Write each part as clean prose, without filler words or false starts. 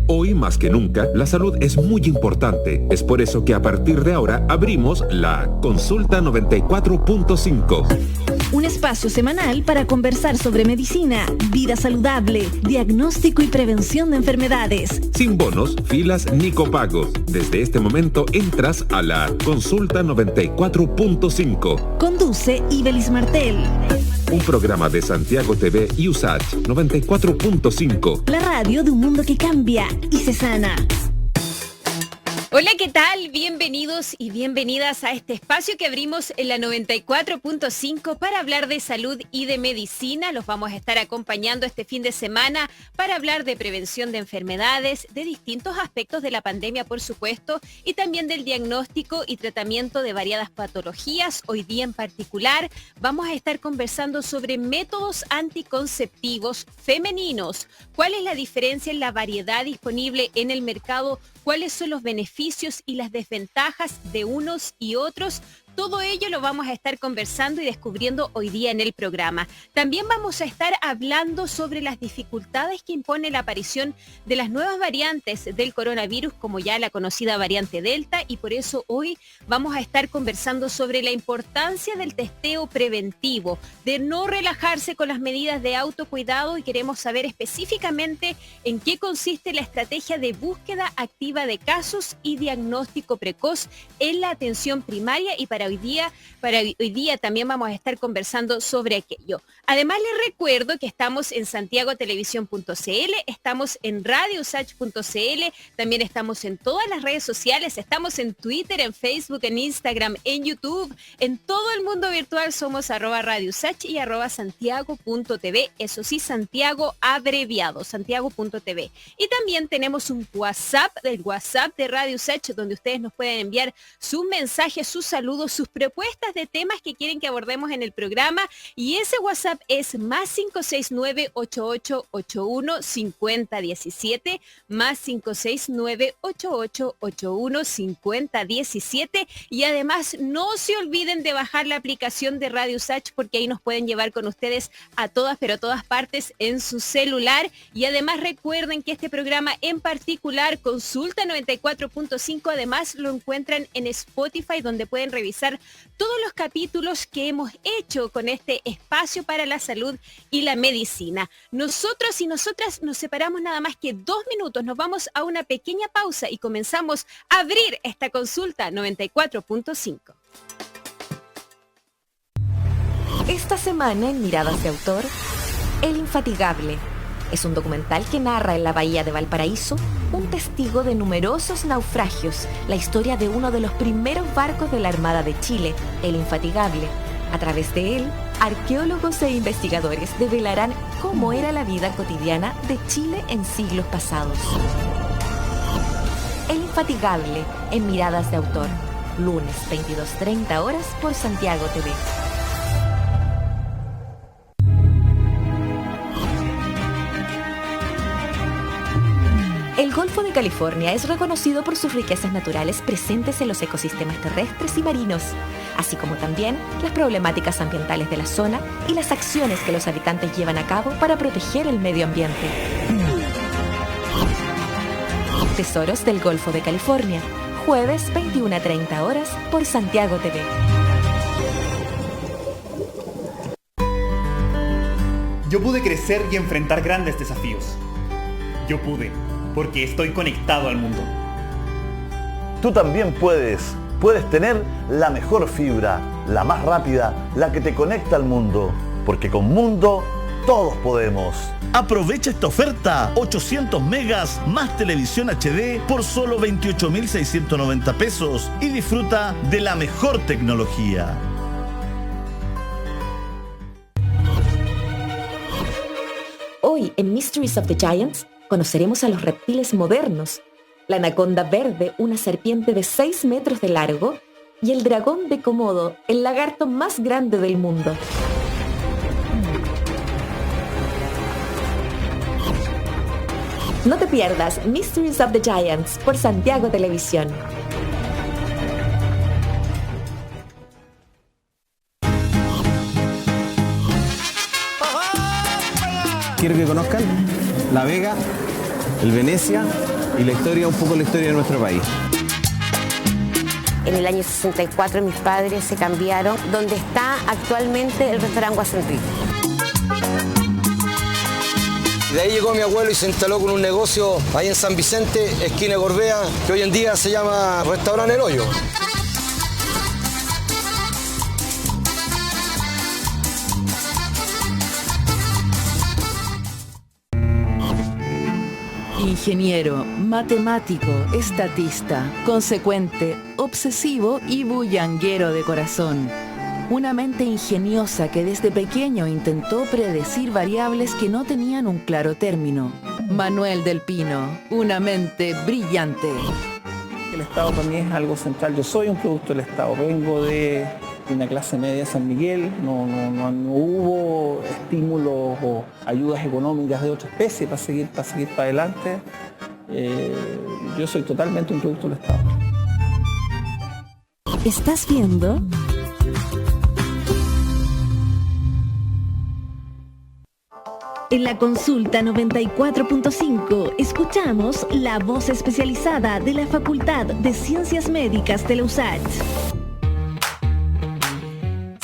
Hoy más que nunca, la salud es muy importante. Es por eso que a partir de ahora abrimos la Consulta 94.5. Un espacio semanal para conversar sobre medicina, vida saludable, diagnóstico y prevención de enfermedades. Sin bonos, filas ni copagos. Desde este momento entras a la Consulta 94.5. Conduce Ibelis Martel. Un programa de Santiago TV y USACH 94.5. La radio de un mundo que cambia y se sana. Hola, ¿qué tal? Bienvenidos y bienvenidas a este espacio que abrimos en la 94.5 para hablar de salud y de medicina. Los vamos a estar acompañando este fin de semana para hablar de prevención de enfermedades, de distintos aspectos de la pandemia, por supuesto, y también del diagnóstico y tratamiento de variadas patologías. Hoy día en particular vamos a estar conversando sobre métodos anticonceptivos femeninos. ¿Cuál es la diferencia en la variedad disponible en el mercado? ¿Cuáles son los beneficios y las desventajas de unos y otros? Todo ello lo vamos a estar conversando y descubriendo hoy día en el programa. También vamos a estar hablando sobre las dificultades que impone la aparición de las nuevas variantes del coronavirus, como ya la conocida variante Delta, y por eso hoy vamos a estar conversando sobre la importancia del testeo preventivo, de no relajarse con las medidas de autocuidado, y queremos saber específicamente en qué consiste la estrategia de búsqueda activa de casos y diagnóstico precoz en la atención primaria, y para hoy día también vamos a estar conversando sobre aquello. Además, les recuerdo que estamos en santiagotelevisión.cl, estamos en radiosach.cl, también estamos en todas las redes sociales, estamos en Twitter, en Facebook, en Instagram, en YouTube, en todo el mundo virtual somos @radiosach y @santiago.tv, eso sí, Santiago abreviado, santiago.tv. Y también tenemos un WhatsApp, el WhatsApp de Radio Sach, donde ustedes nos pueden enviar sus mensajes, sus saludos, sus propuestas de temas que quieren que abordemos en el programa, y ese WhatsApp es +569 8881 5017, +569 8881 5017, y además no se olviden de bajar la aplicación de Radio Sach, porque ahí nos pueden llevar con ustedes a todas, pero a todas partes en su celular. Y además recuerden que este programa en particular, Consulta 94.5, además lo encuentran en Spotify, donde pueden revisar todos los capítulos que hemos hecho con este espacio para la salud y la medicina. Nosotros y nosotras nos separamos nada más que 2 minutos, nos vamos a una pequeña pausa y comenzamos a abrir esta Consulta 94.5. Esta semana en Miradas de Autor, El Infatigable. Es un documental que narra en la bahía de Valparaíso un testigo de numerosos naufragios, la historia de uno de los primeros barcos de la Armada de Chile, el Infatigable. A través de él, arqueólogos e investigadores develarán cómo era la vida cotidiana de Chile en siglos pasados. El Infatigable, en Miradas de Autor, lunes 22:30 horas por Santiago TV. El Golfo de California es reconocido por sus riquezas naturales presentes en los ecosistemas terrestres y marinos, así como también las problemáticas ambientales de la zona y las acciones que los habitantes llevan a cabo para proteger el medio ambiente. Tesoros del Golfo de California, jueves 21:30 horas por Santiago TV. Yo pude crecer y enfrentar grandes desafíos. Yo pude, porque estoy conectado al mundo. Tú también puedes tener la mejor fibra, la más rápida, la que te conecta al mundo, porque con Mundo todos podemos. Aprovecha esta oferta, 800 megas más televisión HD por solo 28.690 pesos y disfruta de la mejor tecnología. Hoy en Mysteries of the Giants conoceremos a los reptiles modernos, la anaconda verde, una serpiente de 6 metros de largo, y el dragón de Komodo, el lagarto más grande del mundo. No te pierdas Mysteries of the Giants por Santiago Televisión. Quiero que conozcan La Vega, el Venecia y la historia, un poco la historia de nuestro país. En el año 64 mis padres se cambiaron, donde está actualmente el restaurante Guasenrique. De ahí llegó mi abuelo y se instaló con un negocio ahí en San Vicente, esquina Gorbea, que hoy en día se llama Restaurante El Hoyo. Ingeniero, matemático, estatista, consecuente, obsesivo y bullanguero de corazón. Una mente ingeniosa que desde pequeño intentó predecir variables que no tenían un claro término. Manuel del Pino, una mente brillante. El Estado para mí es algo central. Yo soy un producto del Estado. Vengo de una clase media de San Miguel. No hubo estímulos o ayudas económicas de otra especie para seguir para adelante. Yo soy totalmente un producto del Estado. ¿Estás viendo? En la consulta 94.5 escuchamos la voz especializada de la Facultad de Ciencias Médicas de la USACH.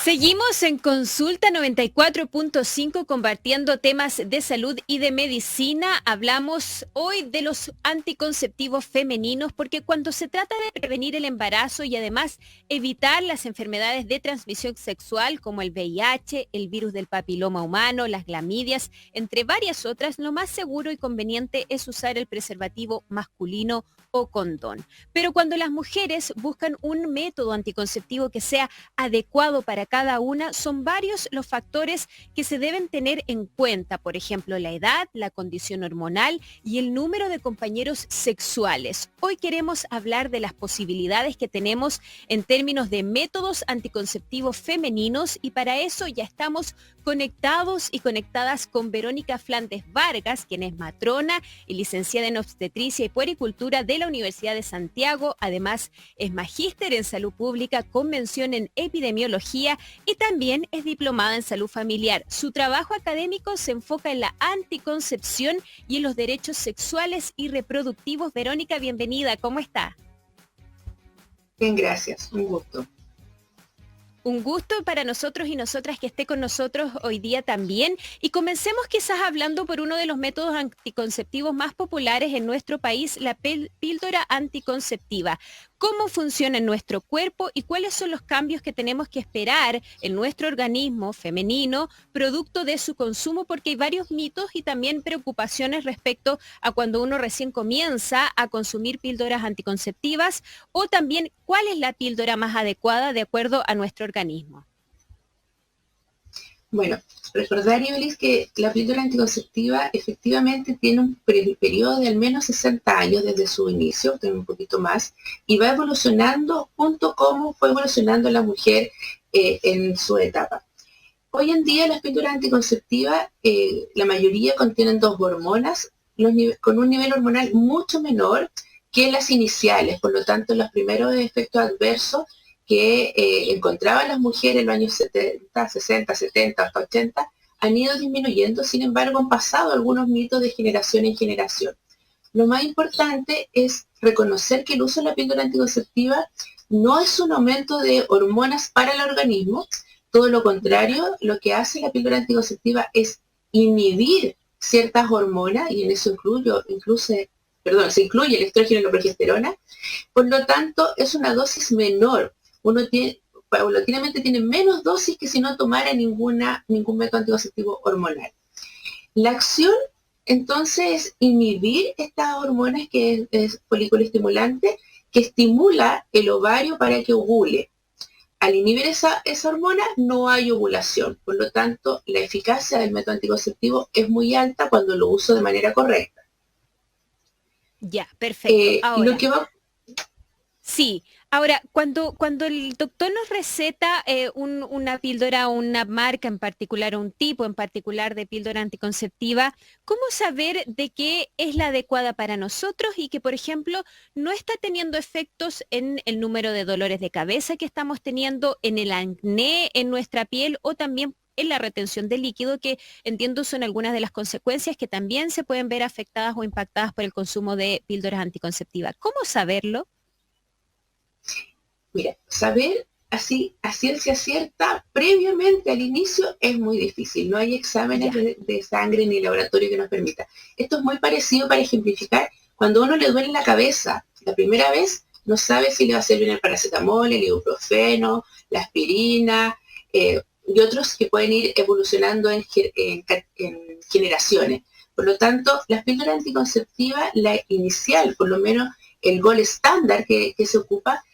Seguimos en Consulta 94.5 compartiendo temas de salud y de medicina. Hablamos hoy de los anticonceptivos femeninos porque cuando se trata de prevenir el embarazo y además evitar las enfermedades de transmisión sexual como el VIH, el virus del papiloma humano, las glamidias, entre varias otras, lo más seguro y conveniente es usar el preservativo masculino o condón. Pero cuando las mujeres buscan un método anticonceptivo que sea adecuado para cada una, son varios los factores que se deben tener en cuenta, por ejemplo, la edad, la condición hormonal y el número de compañeros sexuales. Hoy queremos hablar de las posibilidades que tenemos en términos de métodos anticonceptivos femeninos y para eso ya estamos conectados y conectadas con Verónica Flandes Vargas, quien es matrona y licenciada en obstetricia y puericultura de la Universidad de Santiago. Además, es magíster en salud pública con mención en epidemiología y también es diplomada en salud familiar. Su trabajo académico se enfoca en la anticoncepción y en los derechos sexuales y reproductivos. Verónica, bienvenida. ¿Cómo está? Bien, gracias. Un gusto. Un gusto para nosotros y nosotras que esté con nosotros hoy día también. Y comencemos quizás hablando por uno de los métodos anticonceptivos más populares en nuestro país, la píldora anticonceptiva. ¿Cómo funciona en nuestro cuerpo y cuáles son los cambios que tenemos que esperar en nuestro organismo femenino producto de su consumo? Porque hay varios mitos y también preocupaciones respecto a cuando uno recién comienza a consumir píldoras anticonceptivas o también cuál es la píldora más adecuada de acuerdo a nuestro organismo. Bueno, recordar, Ibelis, que la píldora anticonceptiva efectivamente tiene un periodo de al menos 60 años desde su inicio, tiene un poquito más, y va evolucionando junto como fue evolucionando la mujer en su etapa. Hoy en día las píldoras anticonceptivas, la mayoría contienen dos hormonas, con un nivel hormonal mucho menor que las iniciales, por lo tanto los primeros efectos adversos que encontraban las mujeres en los años 70, 60, 70, hasta 80, han ido disminuyendo, sin embargo han pasado algunos mitos de generación en generación. Lo más importante es reconocer que el uso de la píldora anticonceptiva no es un aumento de hormonas para el organismo, todo lo contrario, lo que hace la píldora anticonceptiva es inhibir ciertas hormonas, y en eso se incluye el estrógeno y la progesterona, por lo tanto es una dosis menor. Uno paulatinamente tiene menos dosis que si no tomara ningún método anticonceptivo hormonal. La acción, entonces, es inhibir estas hormonas que es folículo estimulante, que estimula el ovario para que ovule. Al inhibir esa hormona no hay ovulación, por lo tanto, la eficacia del método anticonceptivo es muy alta cuando lo uso de manera correcta. Ya, perfecto. Ahora, sí. Ahora, cuando el doctor nos receta una píldora o una marca en particular o un tipo en particular de píldora anticonceptiva, ¿cómo saber de qué es la adecuada para nosotros y que, por ejemplo, no está teniendo efectos en el número de dolores de cabeza que estamos teniendo, en el acné en nuestra piel o también en la retención de líquido, que entiendo son algunas de las consecuencias que también se pueden ver afectadas o impactadas por el consumo de píldoras anticonceptivas. ¿Cómo saberlo? Mira, saber así a ciencia cierta previamente al inicio es muy difícil. No hay exámenes de sangre ni laboratorio que nos permita. Esto es muy parecido, para ejemplificar, cuando a uno le duele la cabeza la primera vez, no sabe si le va a servir el paracetamol, el ibuprofeno, la aspirina, y otros que pueden ir evolucionando en generaciones. Por lo tanto, las píldoras anticonceptivas, la inicial, por lo menos el gol estándar que se ocupa,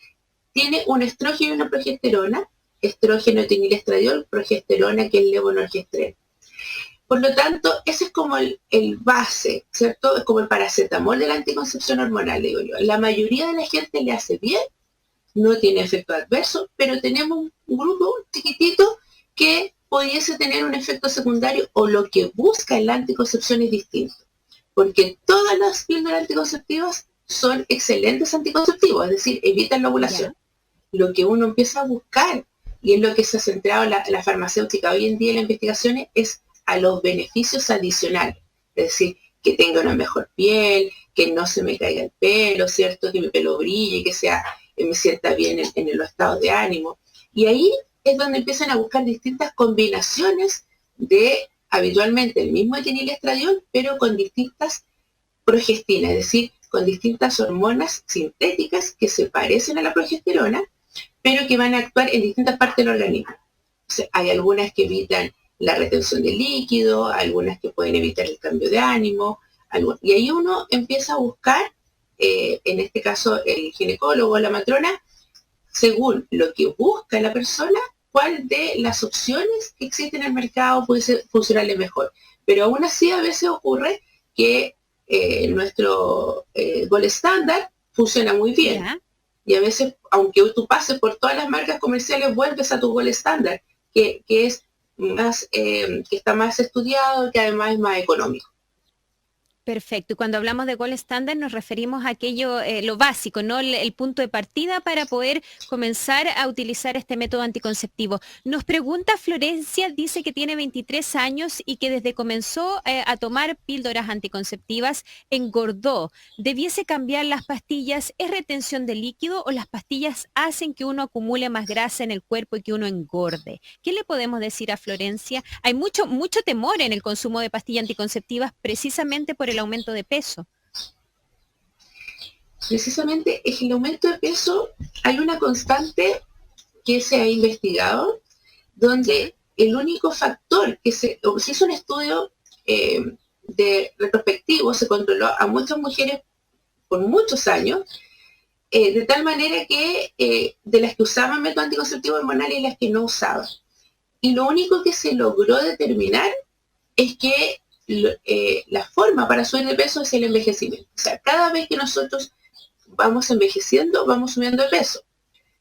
tiene un estrógeno y una progesterona, estrógeno etinilestradiol, progesterona que es levonorgestrel. Por lo tanto, ese es como el base, ¿cierto? Es como el paracetamol de la anticoncepción hormonal, digo yo. La mayoría de la gente le hace bien, no tiene efecto adverso, pero tenemos un grupo chiquitito que pudiese tener un efecto secundario, o lo que busca en la anticoncepción es distinto. Porque todas las píldoras anticonceptivas son excelentes anticonceptivos, es decir, evitan la ovulación. Lo que uno empieza a buscar, y es lo que se ha centrado la farmacéutica hoy en día en las investigaciones, es a los beneficios adicionales. Es decir, que tenga una mejor piel, que no se me caiga el pelo, ¿cierto? Que mi pelo brille, que me sienta bien en los estados de ánimo. Y ahí es donde empiezan a buscar distintas combinaciones de, habitualmente, el mismo etinilestradiol, pero con distintas progestinas, es decir, con distintas hormonas sintéticas que se parecen a la progesterona, pero que van a actuar en distintas partes del organismo. O sea, hay algunas que evitan la retención de líquido, algunas que pueden evitar el cambio de ánimo, y ahí uno empieza a buscar, en este caso el ginecólogo o la matrona, según lo que busca la persona, cuál de las opciones que existen en el mercado puede funcionarle mejor. Pero aún así a veces ocurre que nuestro gol estándar funciona muy bien. Y a veces, aunque tú pases por todas las marcas comerciales, vuelves a tu gol estándar, que es más, que está más estudiado, que además es más económico. Perfecto. Y cuando hablamos de gol estándar nos referimos a aquello, lo básico, ¿no? El punto de partida para poder comenzar a utilizar este método anticonceptivo. Nos pregunta Florencia, dice que tiene 23 años y que desde comenzó a tomar píldoras anticonceptivas engordó. ¿Debiese cambiar las pastillas? ¿Es retención de líquido o las pastillas hacen que uno acumule más grasa en el cuerpo y que uno engorde? ¿Qué le podemos decir a Florencia? Hay mucho temor en el consumo de pastillas anticonceptivas precisamente por el aumento de peso. Precisamente en el aumento de peso hay una constante que se ha investigado, donde el único factor que se hizo un estudio de retrospectivo, se controló a muchas mujeres por muchos años, de tal manera que de las que usaban método anticonceptivo hormonal y las que no usaban. Y lo único que se logró determinar es que la forma para subir de peso es el envejecimiento. O sea, cada vez que nosotros vamos envejeciendo, vamos subiendo de peso,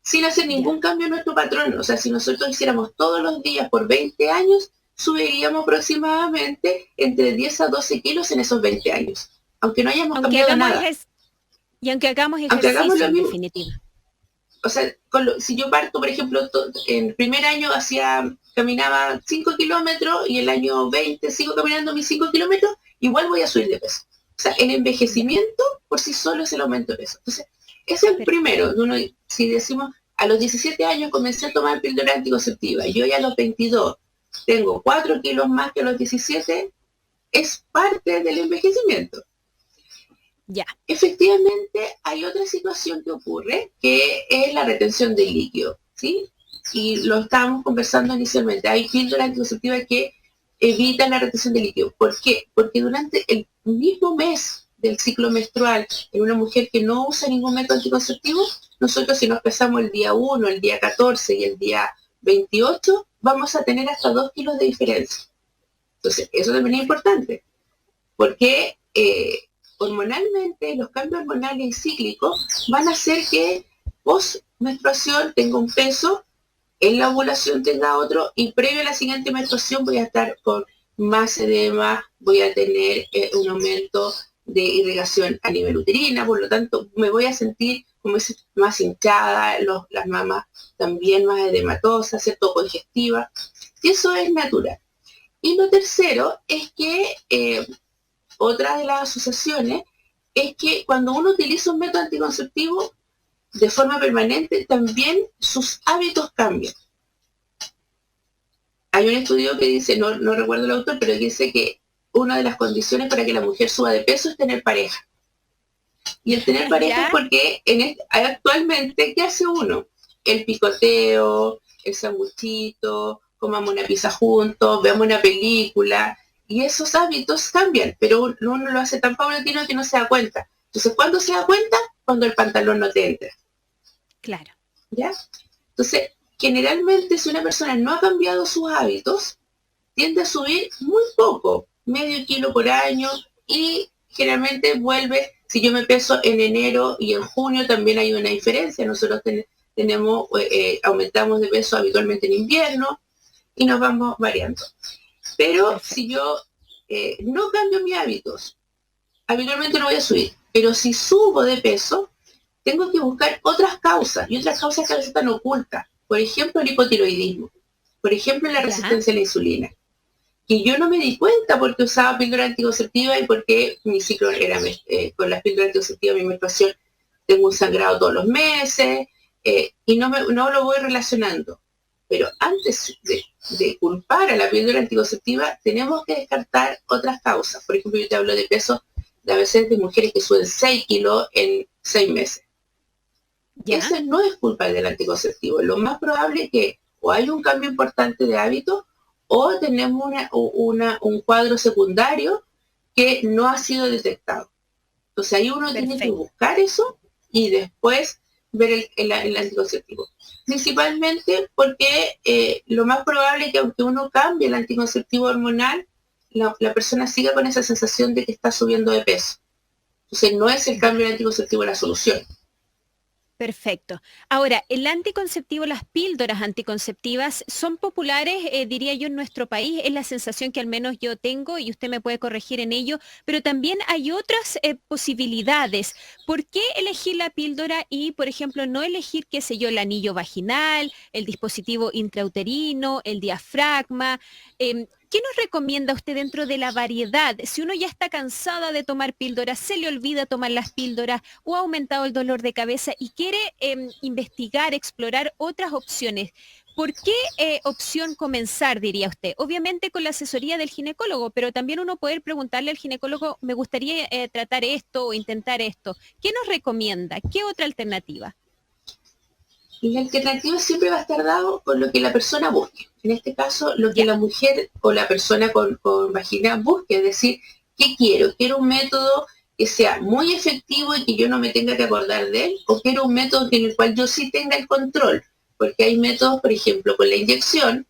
sin hacer ningún cambio en nuestro patrón. O sea, si nosotros hiciéramos todos los días por 20 años, subiríamos aproximadamente entre 10 a 12 kilos en esos 20 años, aunque no hayamos cambiado nada. Y aunque hagamos ejercicio, en definitiva. O sea, si yo parto, por ejemplo, en el primer año caminaba 5 kilómetros y el año 20 sigo caminando mis 5 kilómetros, igual voy a subir de peso. O sea, el envejecimiento por sí solo es el aumento de peso. Entonces, ese es el primero. Si decimos, a los 17 años comencé a tomar píldora anticonceptiva, yo ya a los 22 tengo 4 kilos más que a los 17, es parte del envejecimiento. Ya. Efectivamente, hay otra situación que ocurre, que es la retención del líquido, ¿sí? Y lo estábamos conversando inicialmente. Hay píldoras anticonceptivas que evitan la retención de líquido. ¿Por qué? Porque durante el mismo mes del ciclo menstrual, en una mujer que no usa ningún método anticonceptivo, nosotros si nos pesamos el día 1, el día 14 y el día 28, vamos a tener hasta 2 kilos de diferencia. Entonces, eso también es importante, porque hormonalmente, los cambios hormonales y cíclicos van a hacer que post menstruación tenga un peso, en la ovulación tenga otro, y previo a la siguiente menstruación voy a estar con más edema, voy a tener un aumento de irrigación a nivel uterina, por lo tanto me voy a sentir como es más hinchada, las mamas también más edematosas, ¿cierto? Congestiva, y eso es natural. Y lo tercero es que otra de las asociaciones es que cuando uno utiliza un método anticonceptivo de forma permanente, también sus hábitos cambian. Hay un estudio que dice, no recuerdo el autor, pero dice que una de las condiciones para que la mujer suba de peso es tener pareja. Y el tener pareja es porque actualmente, ¿qué hace uno? El picoteo, el sanguchito, comamos una pizza juntos, veamos una película, y esos hábitos cambian, pero uno lo hace tan paulatino que no se da cuenta. Entonces, ¿cuándo se da cuenta? Cuando el pantalón no te entra. Claro. ¿Ya? Entonces, generalmente si una persona no ha cambiado sus hábitos, tiende a subir muy poco, medio kilo por año, y generalmente vuelve, si yo me peso en enero y en junio también hay una diferencia, nosotros aumentamos de peso habitualmente en invierno y nos vamos variando. Pero si yo no cambio mis hábitos, habitualmente no voy a subir, pero si subo de peso, tengo que buscar otras causas, y otras causas que a veces están ocultas. Por ejemplo, el hipotiroidismo, por ejemplo, la resistencia a la insulina, que yo no me di cuenta porque usaba píldora anticonceptiva y porque mi ciclo era, con las píldoras anticonceptivas, mi menstruación, tengo un sangrado todos los meses, y no lo voy relacionando. Pero antes de culpar a la píldora anticonceptiva, tenemos que descartar otras causas. Por ejemplo, yo te hablo de peso a veces de mujeres que suben 6 kilos en 6 meses. Esa no es culpa del anticonceptivo. Lo más probable es que o hay un cambio importante de hábito o tenemos un cuadro secundario que no ha sido detectado. Entonces ahí uno tiene que buscar eso y después ver el anticonceptivo. Principalmente porque lo más probable es que aunque uno cambie el anticonceptivo hormonal, la persona siga con esa sensación de que está subiendo de peso. Entonces no es el cambio del anticonceptivo la solución. Perfecto. Ahora, el anticonceptivo, las píldoras anticonceptivas son populares, diría yo, en nuestro país. Es la sensación que al menos yo tengo y usted me puede corregir en ello, pero también hay otras posibilidades. ¿Por qué elegir la píldora y, por ejemplo, no elegir, qué sé yo, el anillo vaginal, el dispositivo intrauterino, el diafragma? ¿Qué nos recomienda usted dentro de la variedad? Si uno ya está cansada de tomar píldoras, se le olvida tomar las píldoras o ha aumentado el dolor de cabeza y quiere investigar, explorar otras opciones, ¿por qué opción comenzar, diría usted? Obviamente con la asesoría del ginecólogo, pero también uno puede preguntarle al ginecólogo, me gustaría tratar esto o intentar esto. ¿Qué nos recomienda? ¿Qué otra alternativa? La alternativa siempre va a estar dado con lo que la persona busque. En este caso, lo que la mujer o la persona con vagina busque, es decir, ¿qué quiero? ¿Quiero un método que sea muy efectivo y que yo no me tenga que acordar de él? ¿O quiero un método en el cual yo sí tenga el control? Porque hay métodos, por ejemplo, con la inyección,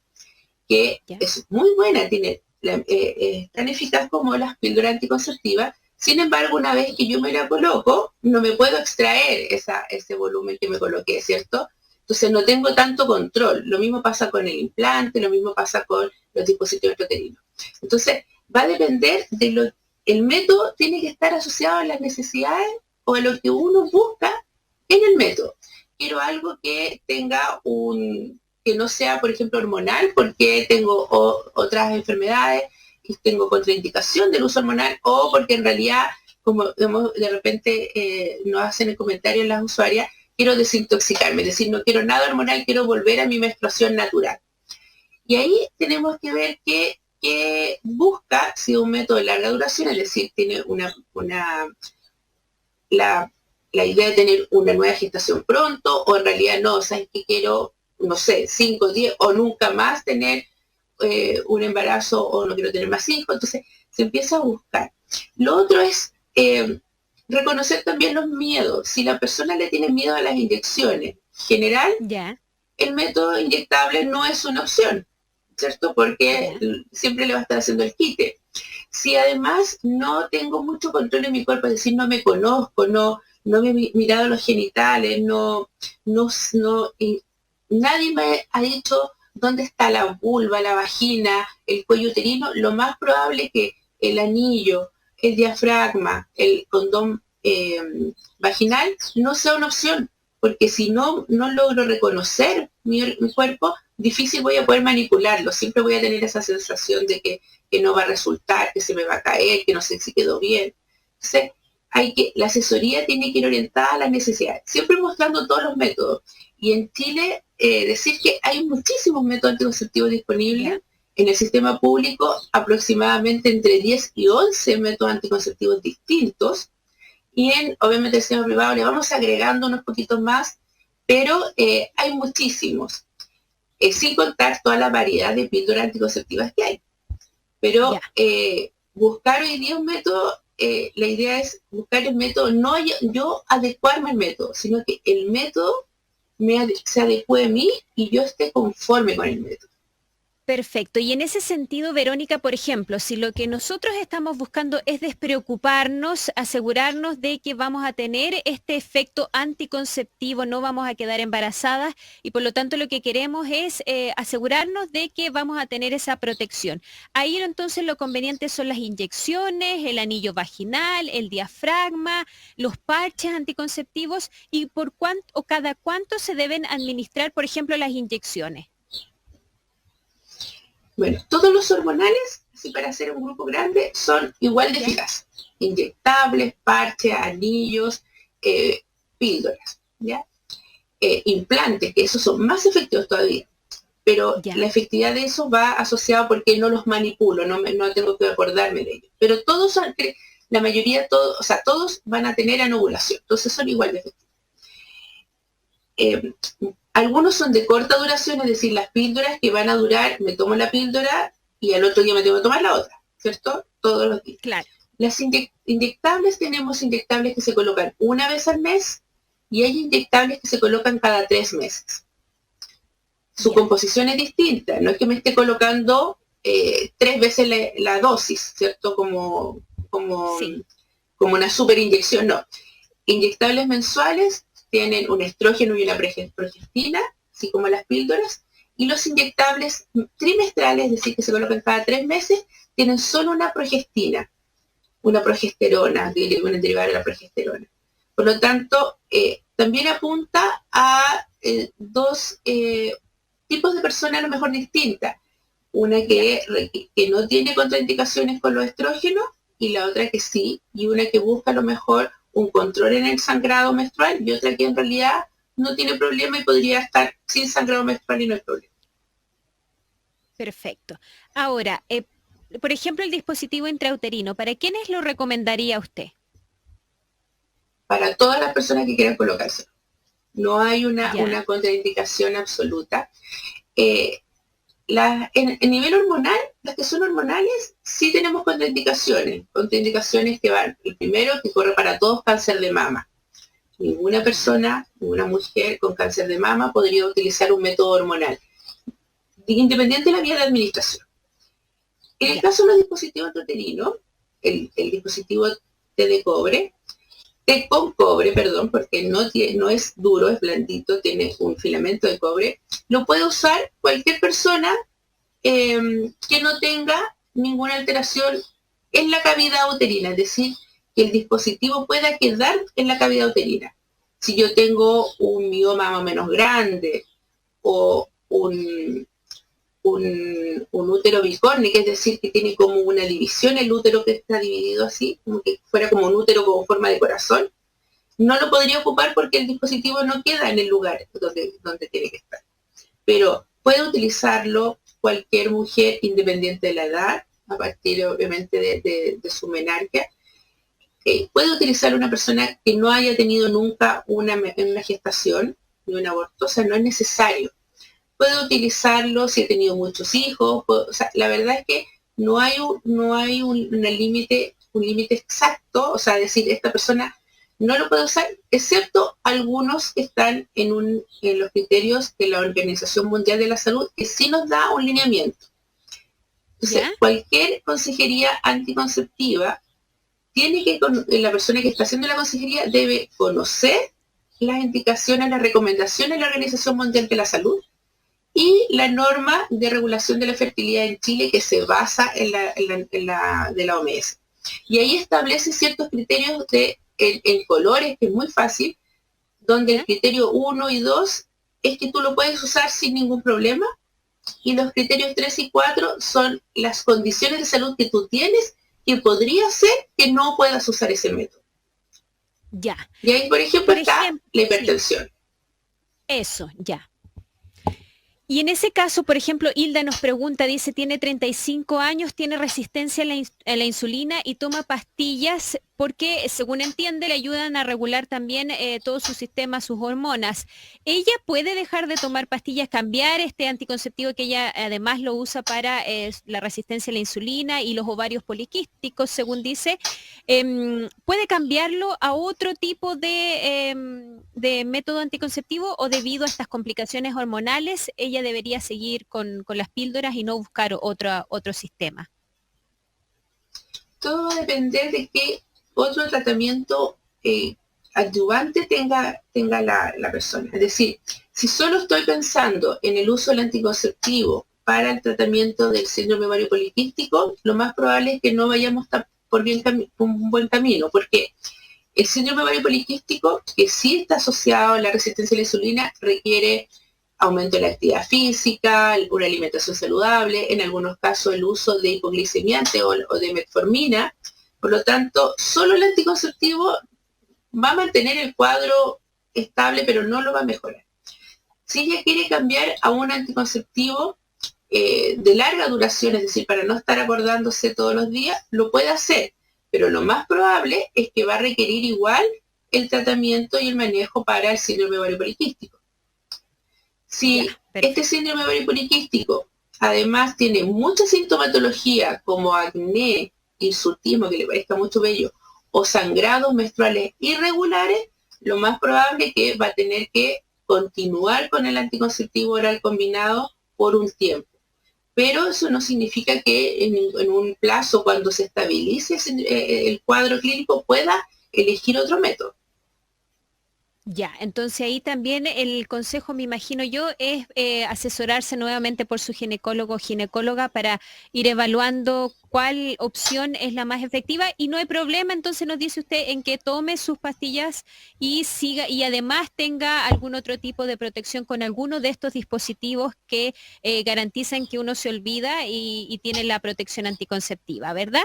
que es muy buena, es tan eficaz como las píldoras anticonceptivas. Sin embargo, una vez que yo me la coloco, no me puedo extraer ese volumen que me coloqué, ¿cierto? Entonces no tengo tanto control. Lo mismo pasa con el implante, lo mismo pasa con los dispositivos intrauterinos. Entonces va a depender de el método tiene que estar asociado a las necesidades o a lo que uno busca en el método. Quiero algo que tenga que no sea, por ejemplo, hormonal, porque tengo otras enfermedades y tengo contraindicación del uso hormonal, o porque en realidad, como de repente nos hacen el comentario en las usuarias, quiero desintoxicarme, es decir, no quiero nada hormonal, quiero volver a mi menstruación natural. Y ahí tenemos que ver qué busca, si un método de larga duración, es decir, tiene la idea de tener una nueva gestación pronto, o en realidad no, sabes que quiero, no sé, 5, 10, o nunca más tener un embarazo, o no quiero tener más hijos. Entonces se empieza a buscar. Lo otro es reconocer también los miedos. Si la persona le tiene miedo a las inyecciones, general, el método inyectable no es una opción, ¿cierto? Porque siempre le va a estar haciendo el quite. Si además no tengo mucho control en mi cuerpo, es decir, no me conozco, no me he mirado los genitales, nadie me ha dicho dónde está la vulva, la vagina, el cuello uterino, lo más probable es que el anillo el diafragma, el condón vaginal, no sea una opción, porque si no logro reconocer mi cuerpo, difícil voy a poder manipularlo, siempre voy a tener esa sensación de que no va a resultar, que se me va a caer, que no sé si quedó bien. Entonces, la asesoría tiene que ir orientada a las necesidades, siempre mostrando todos los métodos. Y en Chile, decir que hay muchísimos métodos anticonceptivos disponibles. En el sistema público, aproximadamente entre 10 y 11 métodos anticonceptivos distintos. Y obviamente, el sistema privado le vamos agregando unos poquitos más, pero hay muchísimos. Sin contar toda la variedad de píldoras anticonceptivas que hay. Pero buscar hoy día un método, la idea es buscar el método, no yo adecuarme al método, sino que el método se adecue a mí y yo esté conforme con el método. Perfecto. Y en ese sentido, Verónica, por ejemplo, si lo que nosotros estamos buscando es despreocuparnos, asegurarnos de que vamos a tener este efecto anticonceptivo, no vamos a quedar embarazadas y por lo tanto lo que queremos es asegurarnos de que vamos a tener esa protección. Ahí entonces lo conveniente son las inyecciones, el anillo vaginal, el diafragma, los parches anticonceptivos y por cuánto o cada cuánto se deben administrar, por ejemplo, las inyecciones. Bueno, todos los hormonales, así para hacer un grupo grande, son igual de eficaces. Inyectables, parches, anillos, píldoras, ¿ya? Implantes, que esos son más efectivos todavía. Pero la efectividad de eso va asociada porque no los manipulo, no tengo que acordarme de ellos. Pero todos, la mayoría, todos van a tener anovulación, entonces son igual de efectivos. Algunos son de corta duración, es decir, las píldoras que van a durar, me tomo la píldora y al otro día me tengo que tomar la otra, ¿cierto? Todos los días. Claro. Las inyectables, tenemos inyectables que se colocan una vez al mes y hay inyectables que se colocan cada 3 meses. Su composición es distinta, no es que me esté colocando 3 veces la dosis, ¿cierto? Como una super inyección, no. Inyectables mensuales tienen un estrógeno y una progestina, así como las píldoras, y los inyectables trimestrales, es decir, que se colocan cada 3 meses, tienen solo una progestina, una progesterona, una derivada de la progesterona. Por lo tanto, también apunta a 2 tipos de personas a lo mejor distintas. Una que no tiene contraindicaciones con los estrógenos y la otra que sí, y una que busca a lo mejor un control en el sangrado menstrual y otra que en realidad no tiene problema y podría estar sin sangrado menstrual y no hay problema. Perfecto. Ahora, por ejemplo, el dispositivo intrauterino, ¿para quiénes lo recomendaría usted? Para todas las personas que quieran colocarse. No hay una contraindicación absoluta. En nivel hormonal, las que son hormonales, sí tenemos contraindicaciones que van, el primero que corre para todos, cáncer de mama. Ninguna persona, ninguna mujer con cáncer de mama podría utilizar un método hormonal, independiente de la vía de administración. En el caso de los dispositivos intrauterinos, el dispositivo té con cobre, porque no es duro, es blandito, tiene un filamento de cobre, lo puede usar cualquier persona que no tenga ninguna alteración en la cavidad uterina, es decir, que el dispositivo pueda quedar en la cavidad uterina. Si yo tengo un mioma más o menos grande o un útero bicórnico, es decir, que tiene como una división el útero que está dividido así, como que fuera como un útero con forma de corazón, no lo podría ocupar porque el dispositivo no queda en el lugar donde tiene que estar. Pero puede utilizarlo cualquier mujer independiente de la edad, a partir obviamente de su menarquia. Puede utilizar una persona que no haya tenido nunca una gestación ni un aborto, o sea, no es necesario. Puede utilizarlo si ha tenido muchos hijos, la verdad es que no hay un límite exacto, o sea, decir, esta persona no lo puede usar, excepto algunos que están en los criterios de la Organización Mundial de la Salud, que sí nos da un lineamiento. Entonces, cualquier consejería anticonceptiva la persona que está haciendo la consejería debe conocer las indicaciones, las recomendaciones de la Organización Mundial de la Salud y la norma de regulación de la fertilidad en Chile que se basa en la de la OMS. Y ahí establece ciertos criterios de en colores, que es muy fácil, donde el criterio 1 y 2 es que tú lo puedes usar sin ningún problema, y los criterios 3 y 4 son las condiciones de salud que tú tienes que podría ser que no puedas usar ese método. Ya. Y ahí, por ejemplo, está la hipertensión. Sí. Eso, ya. Y en ese caso, por ejemplo, Hilda nos pregunta, dice, tiene 35 años, tiene resistencia a la insulina y toma pastillas porque, según entiende, le ayudan a regular también todo su sistema, sus hormonas. ¿Ella puede dejar de tomar pastillas, cambiar este anticonceptivo que ella además lo usa para la resistencia a la insulina y los ovarios poliquísticos, según dice? ¿Puede cambiarlo a otro tipo de método anticonceptivo o debido a estas complicaciones hormonales, ella debería seguir con las píldoras y no buscar otro sistema? Todo va a depender de qué otro tratamiento adyuvante tenga la persona. Es decir, si solo estoy pensando en el uso del anticonceptivo para el tratamiento del síndrome ovario poliquístico, lo más probable es que no vayamos por un buen camino, porque el síndrome ovario poliquístico, que sí está asociado a la resistencia a la insulina, requiere aumento de la actividad física, una alimentación saludable, en algunos casos el uso de hipoglicemiante o de metformina. Por lo tanto, solo el anticonceptivo va a mantener el cuadro estable, pero no lo va a mejorar. Si ella quiere cambiar a un anticonceptivo de larga duración, es decir, para no estar acordándose todos los días, lo puede hacer, pero lo más probable es que va a requerir igual el tratamiento y el manejo para el síndrome ovario poliquístico. Si este síndrome ovario poliquístico además tiene mucha sintomatología como acné, hirsutismo, que le parezca mucho bello, o sangrados menstruales irregulares, lo más probable es que va a tener que continuar con el anticonceptivo oral combinado por un tiempo. Pero eso no significa que en un plazo, cuando se estabilice el cuadro clínico, pueda elegir otro método. Ya, entonces ahí también el consejo, me imagino yo, es asesorarse nuevamente por su ginecólogo o ginecóloga para ir evaluando cuál opción es la más efectiva, y no hay problema, entonces nos dice usted, en que tome sus pastillas y siga, y además tenga algún otro tipo de protección con alguno de estos dispositivos que garantizan que uno se olvida y tiene la protección anticonceptiva, ¿verdad?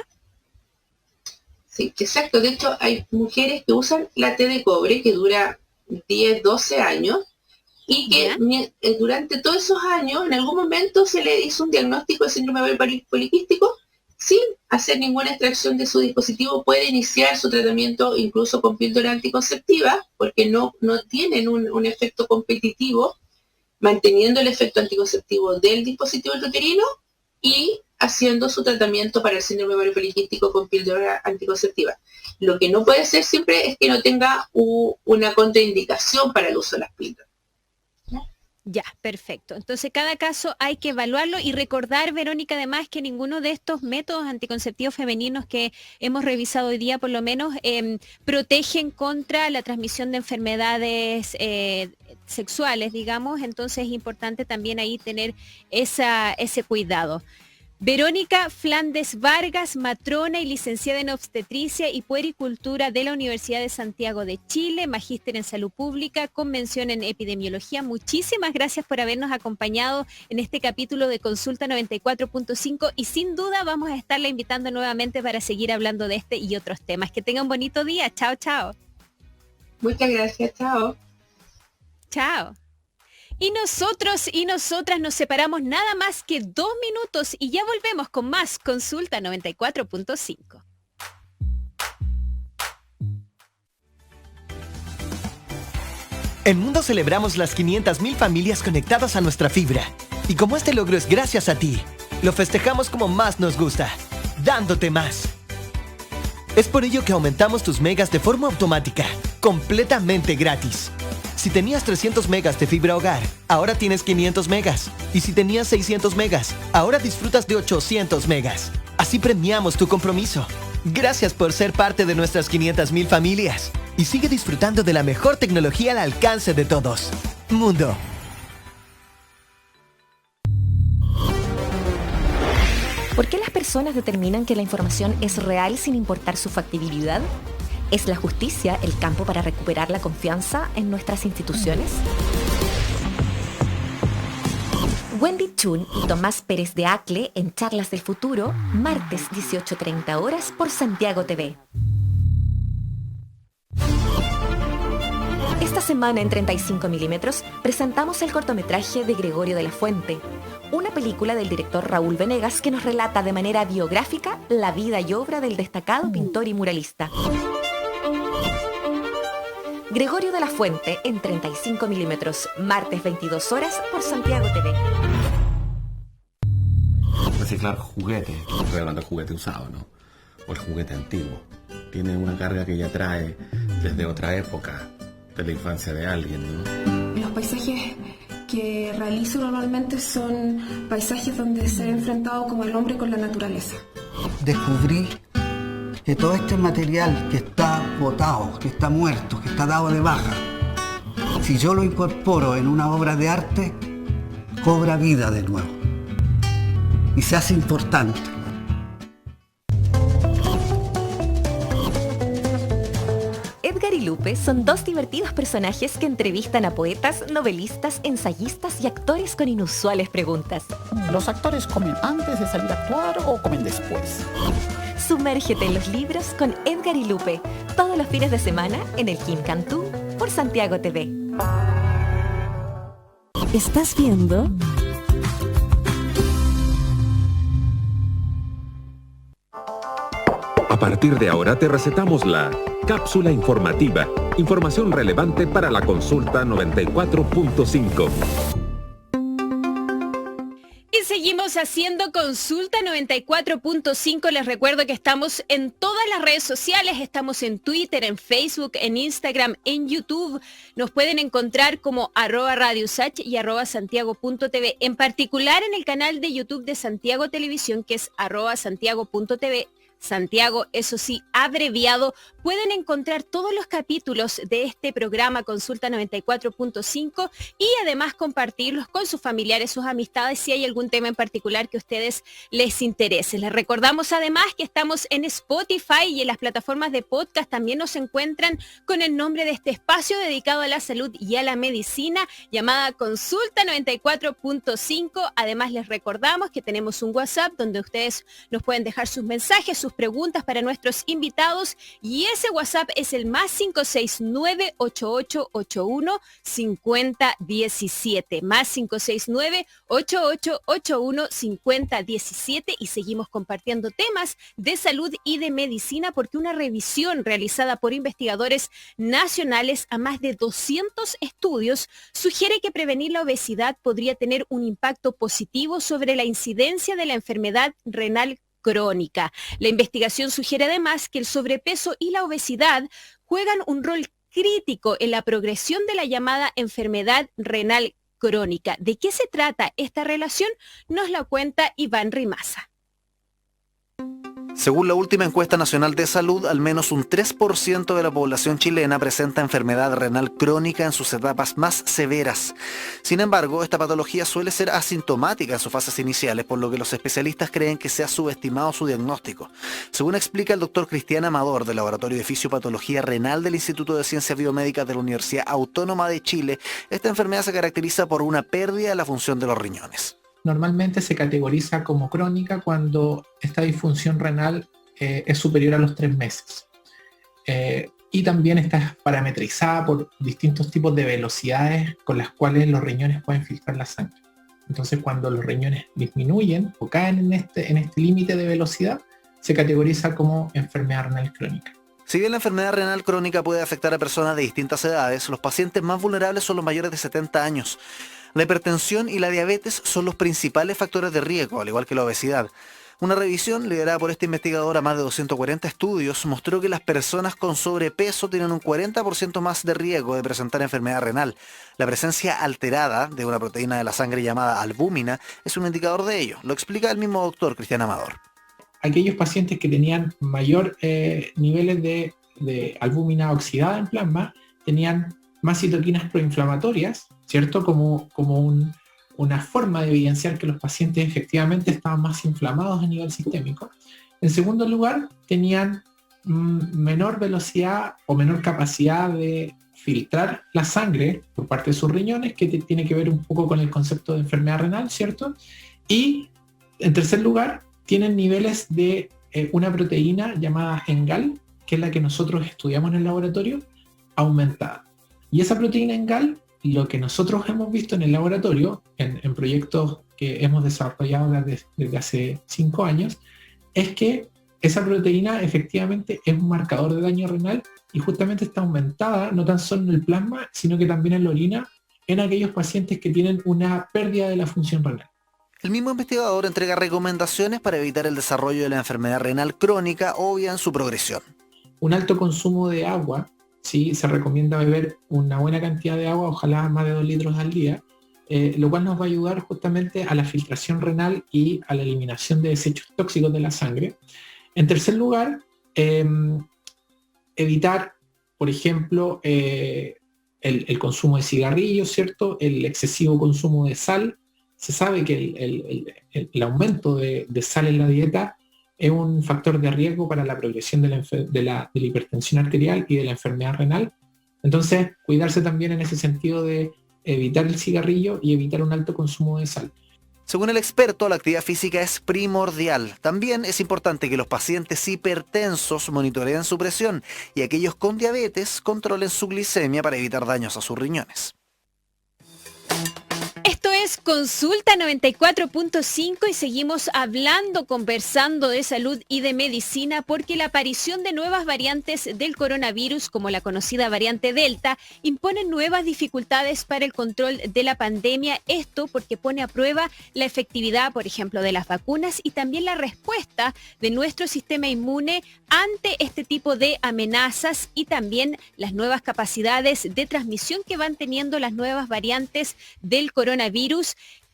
Sí, exacto. De hecho, hay mujeres que usan la T de cobre, que dura 10, 12 años, y que durante todos esos años, en algún momento se le hizo un diagnóstico de síndrome ovario poliquístico, sin hacer ninguna extracción de su dispositivo, puede iniciar su tratamiento incluso con píldora anticonceptiva, porque no tienen un efecto competitivo, manteniendo el efecto anticonceptivo del dispositivo intrauterino y haciendo su tratamiento para el síndrome ovario poliquístico con píldora anticonceptiva. Lo que no puede ser siempre es que no tenga una contraindicación para el uso de las píldoras. Ya, perfecto. Entonces, cada caso hay que evaluarlo y recordar, Verónica, además, que ninguno de estos métodos anticonceptivos femeninos que hemos revisado hoy día, por lo menos, protegen contra la transmisión de enfermedades sexuales, digamos. Entonces, es importante también ahí tener ese cuidado. Verónica Flandes Vargas, matrona y licenciada en obstetricia y puericultura de la Universidad de Santiago de Chile, magíster en salud pública, con mención en epidemiología. Muchísimas gracias por habernos acompañado en este capítulo de Consulta 94.5 y sin duda vamos a estarla invitando nuevamente para seguir hablando de este y otros temas. Que tenga un bonito día. Chao, chao. Muchas gracias. Chao. Chao. Y nosotros y nosotras nos separamos nada más que 2 minutos y ya volvemos con más Consulta 94.5. En Mundo celebramos las 500.000 familias conectadas a nuestra fibra. Y como este logro es gracias a ti, lo festejamos como más nos gusta, dándote más. Es por ello que aumentamos tus megas de forma automática, completamente gratis. Si tenías 300 megas de fibra hogar, ahora tienes 500 megas. Y si tenías 600 megas, ahora disfrutas de 800 megas. Así premiamos tu compromiso. Gracias por ser parte de nuestras 500.000 familias. Y sigue disfrutando de la mejor tecnología al alcance de todos. Mundo. ¿Por qué las personas determinan que la información es real sin importar su factibilidad? ¿Es la justicia el campo para recuperar la confianza en nuestras instituciones? Wendy Chun y Tomás Pérez de Acle en Charlas del Futuro, martes 18:30 horas por Santiago TV. Esta semana en 35 milímetros presentamos el cortometraje de Gregorio de la Fuente, una película del director Raúl Venegas que nos relata de manera biográfica la vida y obra del destacado pintor y muralista. Gregorio de la Fuente en 35 milímetros, martes 22 horas por Santiago TV. Reciclar juguetes, estoy hablando de juguete usado, ¿no? O el juguete antiguo. Tiene una carga que ya trae desde otra época de la infancia de alguien, ¿no? Los paisajes que realizo normalmente son paisajes donde se ha enfrentado como el hombre con la naturaleza. Descubrí que todo este material que está botado, que está muerto, que está dado de baja, si yo lo incorporo en una obra de arte, cobra vida de nuevo y se hace importante. Edgar y Lupe son dos divertidos personajes que entrevistan a poetas, novelistas, ensayistas y actores con inusuales preguntas. ¿Los actores comen antes de salir a actuar o comen después? Sumérgete en los libros con Edgar y Lupe, todos los fines de semana en el Kim Cantú por Santiago TV. ¿Estás viendo? A partir de ahora te recetamos la cápsula informativa. Información relevante para la consulta 94.5. Y seguimos haciendo Consulta 94.5. Les recuerdo que estamos en todas las redes sociales. Estamos en Twitter, en Facebook, en Instagram, en YouTube. Nos pueden encontrar como @radiosach y @santiago.tv. En particular en el canal de YouTube de Santiago Televisión, que es @santiago.tv. Santiago, eso sí, abreviado. Pueden encontrar todos los capítulos de este programa Consulta 94.5 y además compartirlos con sus familiares, sus amistades, si hay algún tema en particular que a ustedes les interese. Les recordamos además que estamos en Spotify y en las plataformas de podcast también nos encuentran con el nombre de este espacio dedicado a la salud y a la medicina, llamada Consulta 94.5. Además les recordamos que tenemos un WhatsApp donde ustedes nos pueden dejar sus mensajes, sus preguntas para nuestros invitados y ese WhatsApp es el +569 8881 5017, +569 8881 5017 y seguimos compartiendo temas de salud y de medicina porque una revisión realizada por investigadores nacionales a más de 200 estudios sugiere que prevenir la obesidad podría tener un impacto positivo sobre la incidencia de la enfermedad renal crónica. La investigación sugiere además que el sobrepeso y la obesidad juegan un rol crítico en la progresión de la llamada enfermedad renal crónica. ¿De qué se trata esta relación? Nos la cuenta Iván Rimaza. Según la última encuesta nacional de salud, al menos un 3% de la población chilena presenta enfermedad renal crónica en sus etapas más severas. Sin embargo, esta patología suele ser asintomática en sus fases iniciales, por lo que los especialistas creen que se ha subestimado su diagnóstico. Según explica el doctor Cristian Amador, del Laboratorio de Fisiopatología Renal del Instituto de Ciencias Biomédicas de la Universidad Autónoma de Chile, esta enfermedad se caracteriza por una pérdida de la función de los riñones. Normalmente se categoriza como crónica cuando esta disfunción renal es superior a los 3 meses. Y también está parametrizada por distintos tipos de velocidades con las cuales los riñones pueden filtrar la sangre. Entonces, cuando los riñones disminuyen o caen en este límite de velocidad, se categoriza como enfermedad renal crónica. Si bien la enfermedad renal crónica puede afectar a personas de distintas edades, los pacientes más vulnerables son los mayores de 70 años. La hipertensión y la diabetes son los principales factores de riesgo, al igual que la obesidad. Una revisión liderada por este investigador a más de 240 estudios mostró que las personas con sobrepeso tienen un 40% más de riesgo de presentar enfermedad renal. La presencia alterada de una proteína de la sangre llamada albúmina es un indicador de ello. Lo explica el mismo doctor Cristian Amador. Aquellos pacientes que tenían mayor niveles de albúmina oxidada en plasma tenían más citoquinas proinflamatorias, ¿cierto? Como una forma de evidenciar que los pacientes efectivamente estaban más inflamados a nivel sistémico. En segundo lugar, tenían menor velocidad o menor capacidad de filtrar la sangre por parte de sus riñones, que tiene que ver un poco con el concepto de enfermedad renal, ¿cierto? Y en tercer lugar, tienen niveles de una proteína llamada ENGAL, que es la que nosotros estudiamos en el laboratorio, aumentada. Y esa proteína ENGAL, lo que nosotros hemos visto en el laboratorio, en proyectos que hemos desarrollado desde hace 5 años, es que esa proteína efectivamente es un marcador de daño renal y justamente está aumentada no tan solo en el plasma, sino que también en la orina en aquellos pacientes que tienen una pérdida de la función renal. El mismo investigador entrega recomendaciones para evitar el desarrollo de la enfermedad renal crónica o bien su progresión. Un alto consumo de agua, ¿sí? Se recomienda beber una buena cantidad de agua, ojalá más de 2 litros al día, lo cual nos va a ayudar justamente a la filtración renal y a la eliminación de desechos tóxicos de la sangre. En tercer lugar, evitar, por ejemplo, el consumo de cigarrillos, ¿cierto? El excesivo consumo de sal. Se sabe que el aumento de sal en la dieta es un factor de riesgo para la progresión de la hipertensión arterial y de la enfermedad renal. Entonces, cuidarse también en ese sentido de evitar el cigarrillo y evitar un alto consumo de sal. Según el experto, la actividad física es primordial. También es importante que los pacientes hipertensos monitoreen su presión y aquellos con diabetes controlen su glicemia para evitar daños a sus riñones. Esto es Consulta 94.5 y seguimos conversando de salud y de medicina porque la aparición de nuevas variantes del coronavirus, como la conocida variante Delta, impone nuevas dificultades para el control de la pandemia. Esto porque pone a prueba la efectividad, por ejemplo, de las vacunas y también la respuesta de nuestro sistema inmune ante este tipo de amenazas y también las nuevas capacidades de transmisión que van teniendo las nuevas variantes del coronavirus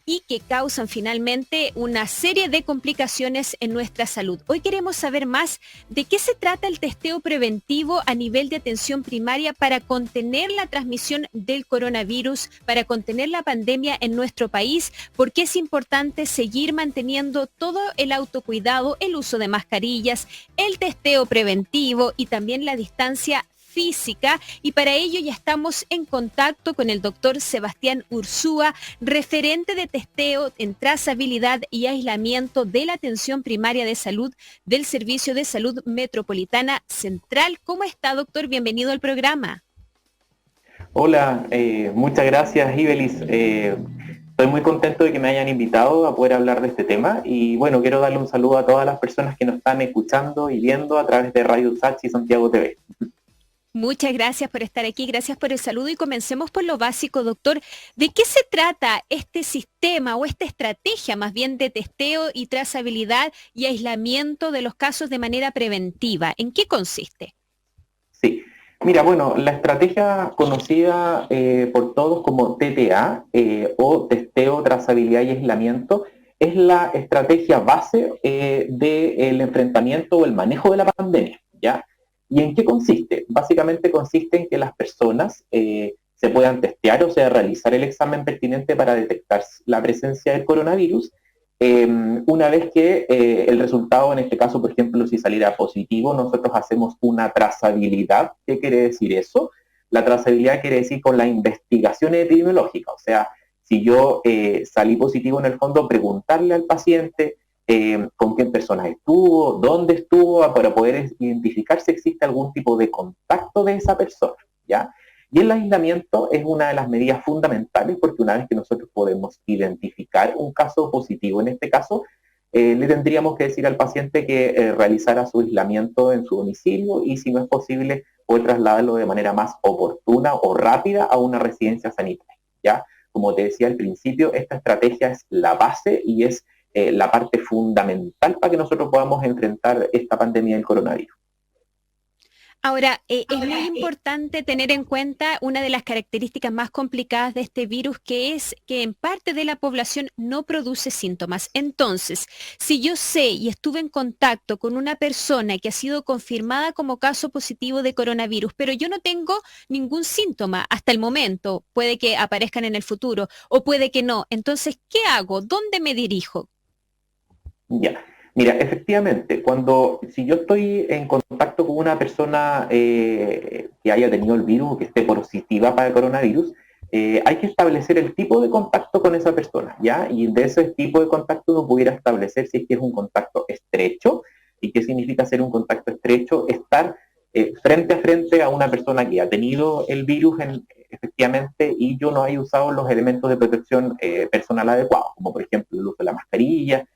y que causan finalmente una serie de complicaciones en nuestra salud. Hoy queremos saber más de qué se trata el testeo preventivo a nivel de atención primaria para contener la transmisión del coronavirus, para contener la pandemia en nuestro país, por qué es importante seguir manteniendo todo el autocuidado, el uso de mascarillas, el testeo preventivo y también la distancia física, y para ello ya estamos en contacto con el doctor Sebastián Ursúa, referente de testeo en trazabilidad y aislamiento de la atención primaria de salud del Servicio de Salud Metropolitana Central. ¿Cómo está, doctor? Bienvenido al programa. Hola, muchas gracias, Ibelis. Estoy muy contento de que me hayan invitado a poder hablar de este tema y bueno, quiero darle un saludo a todas las personas que nos están escuchando y viendo a través de Radio USACH y Santiago TV. Muchas gracias por estar aquí, gracias por el saludo y comencemos por lo básico, doctor. ¿De qué se trata este sistema o esta estrategia más bien de testeo y trazabilidad y aislamiento de los casos de manera preventiva? ¿En qué consiste? Sí, mira, bueno, la estrategia conocida por todos como TTA o testeo, trazabilidad y aislamiento es la estrategia base del enfrentamiento o el manejo de la pandemia, ¿ya? ¿Y en qué consiste? Básicamente consiste en que las personas se puedan testear, o sea, realizar el examen pertinente para detectar la presencia del coronavirus. Una vez que el resultado, en este caso, por ejemplo, si saliera positivo, nosotros hacemos una trazabilidad. ¿Qué quiere decir eso? La trazabilidad quiere decir con la investigación epidemiológica, o sea, si yo salí positivo en el fondo, preguntarle al paciente con qué personas estuvo, dónde estuvo, para poder identificar si existe algún tipo de contacto de esa persona, ¿ya? Y el aislamiento es una de las medidas fundamentales porque una vez que nosotros podemos identificar un caso positivo, en este caso, le tendríamos que decir al paciente que realizara su aislamiento en su domicilio y si no es posible, poder trasladarlo de manera más oportuna o rápida a una residencia sanitaria, ¿ya? Como te decía al principio, esta estrategia es la base y es la parte fundamental para que nosotros podamos enfrentar esta pandemia del coronavirus. Ahora, es muy importante tener en cuenta una de las características más complicadas de este virus, que es que en parte de la población no produce síntomas. Entonces, si yo sé y estuve en contacto con una persona que ha sido confirmada como caso positivo de coronavirus, pero yo no tengo ningún síntoma hasta el momento, puede que aparezcan en el futuro o puede que no. Entonces, ¿qué hago? ¿Dónde me dirijo? Ya. Mira, efectivamente, si yo estoy en contacto con una persona que haya tenido el virus, que esté positiva para el coronavirus, hay que establecer el tipo de contacto con esa persona, ¿ya? Y de ese tipo de contacto uno pudiera establecer si es que es un contacto estrecho. ¿Y qué significa ser un contacto estrecho? Estar frente a frente a una persona que ha tenido el virus efectivamente y yo no haya usado los elementos de protección personal adecuados, como por ejemplo el uso de la mascarilla.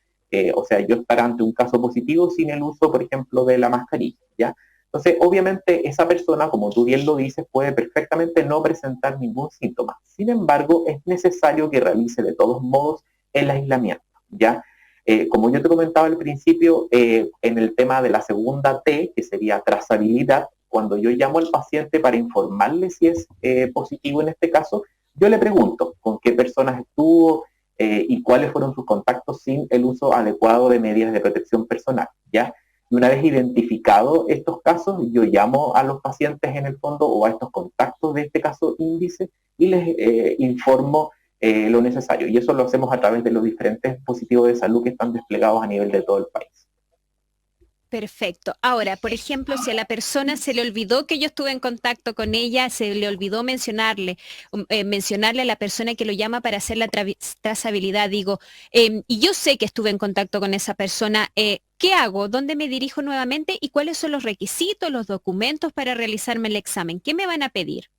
O sea, yo estar ante un caso positivo sin el uso, por ejemplo, de la mascarilla, ¿ya? Entonces, obviamente, esa persona, como tú bien lo dices, puede perfectamente no presentar ningún síntoma. Sin embargo, es necesario que realice de todos modos el aislamiento, ¿ya? Como yo te comentaba al principio, en el tema de la segunda T, que sería trazabilidad, cuando yo llamo al paciente para informarle si es positivo en este caso, yo le pregunto con qué personas estuvo, y cuáles fueron sus contactos sin el uso adecuado de medidas de protección personal, ¿ya? Y una vez identificados estos casos, yo llamo a los pacientes en el fondo o a estos contactos de este caso índice y les informo lo necesario. Y eso lo hacemos a través de los diferentes dispositivos de salud que están desplegados a nivel de todo el país. Perfecto. Ahora, por ejemplo, si a la persona se le olvidó que yo estuve en contacto con ella, se le olvidó mencionarle a la persona que lo llama para hacer la trazabilidad, digo, y yo sé que estuve en contacto con esa persona, ¿qué hago? ¿Dónde me dirijo nuevamente? ¿Y cuáles son los requisitos, los documentos para realizarme el examen? ¿Qué me van a pedir?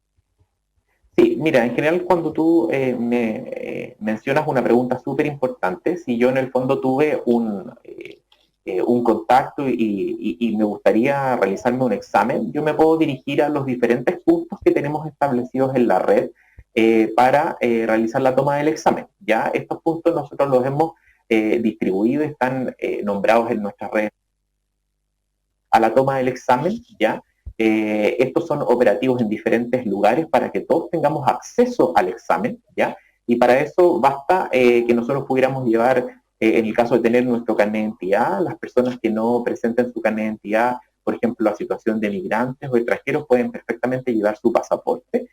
Sí, mira, en general cuando tú me mencionas una pregunta súper importante, si yo en el fondo tuve un contacto y me gustaría realizarme un examen, yo me puedo dirigir a los diferentes puntos que tenemos establecidos en la red para realizar la toma del examen. Ya estos puntos nosotros los hemos distribuido, están nombrados en nuestras redes. A la toma del examen, ya estos son operativos en diferentes lugares para que todos tengamos acceso al examen, ya, y para eso basta que nosotros pudiéramos llevar en el caso de tener nuestro carnet de identidad, las personas que no presenten su carnet de identidad, por ejemplo, la situación de migrantes o extranjeros, pueden perfectamente llevar su pasaporte.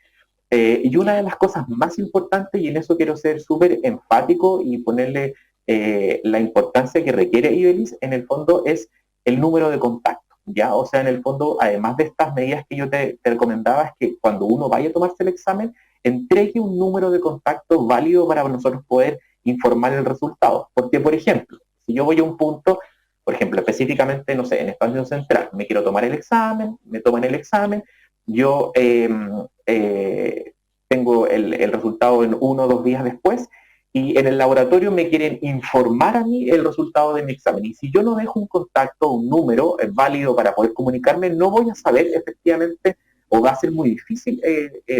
Y una de las cosas más importantes, y en eso quiero ser súper enfático y ponerle la importancia que requiere Ibelis, en el fondo es el número de contacto, ¿ya? O sea, en el fondo, además de estas medidas que yo te recomendaba, es que cuando uno vaya a tomarse el examen, entregue un número de contacto válido para nosotros poder informar el resultado. Porque, por ejemplo, si yo voy a un punto, por ejemplo, específicamente, no sé, en Estación Central, me quiero tomar el examen, me toman el examen, yo tengo el resultado en 1 o 2 días después, y en el laboratorio me quieren informar a mí el resultado de mi examen. Y si yo no dejo un contacto, un número válido para poder comunicarme, no voy a saber efectivamente, o va a ser muy difícil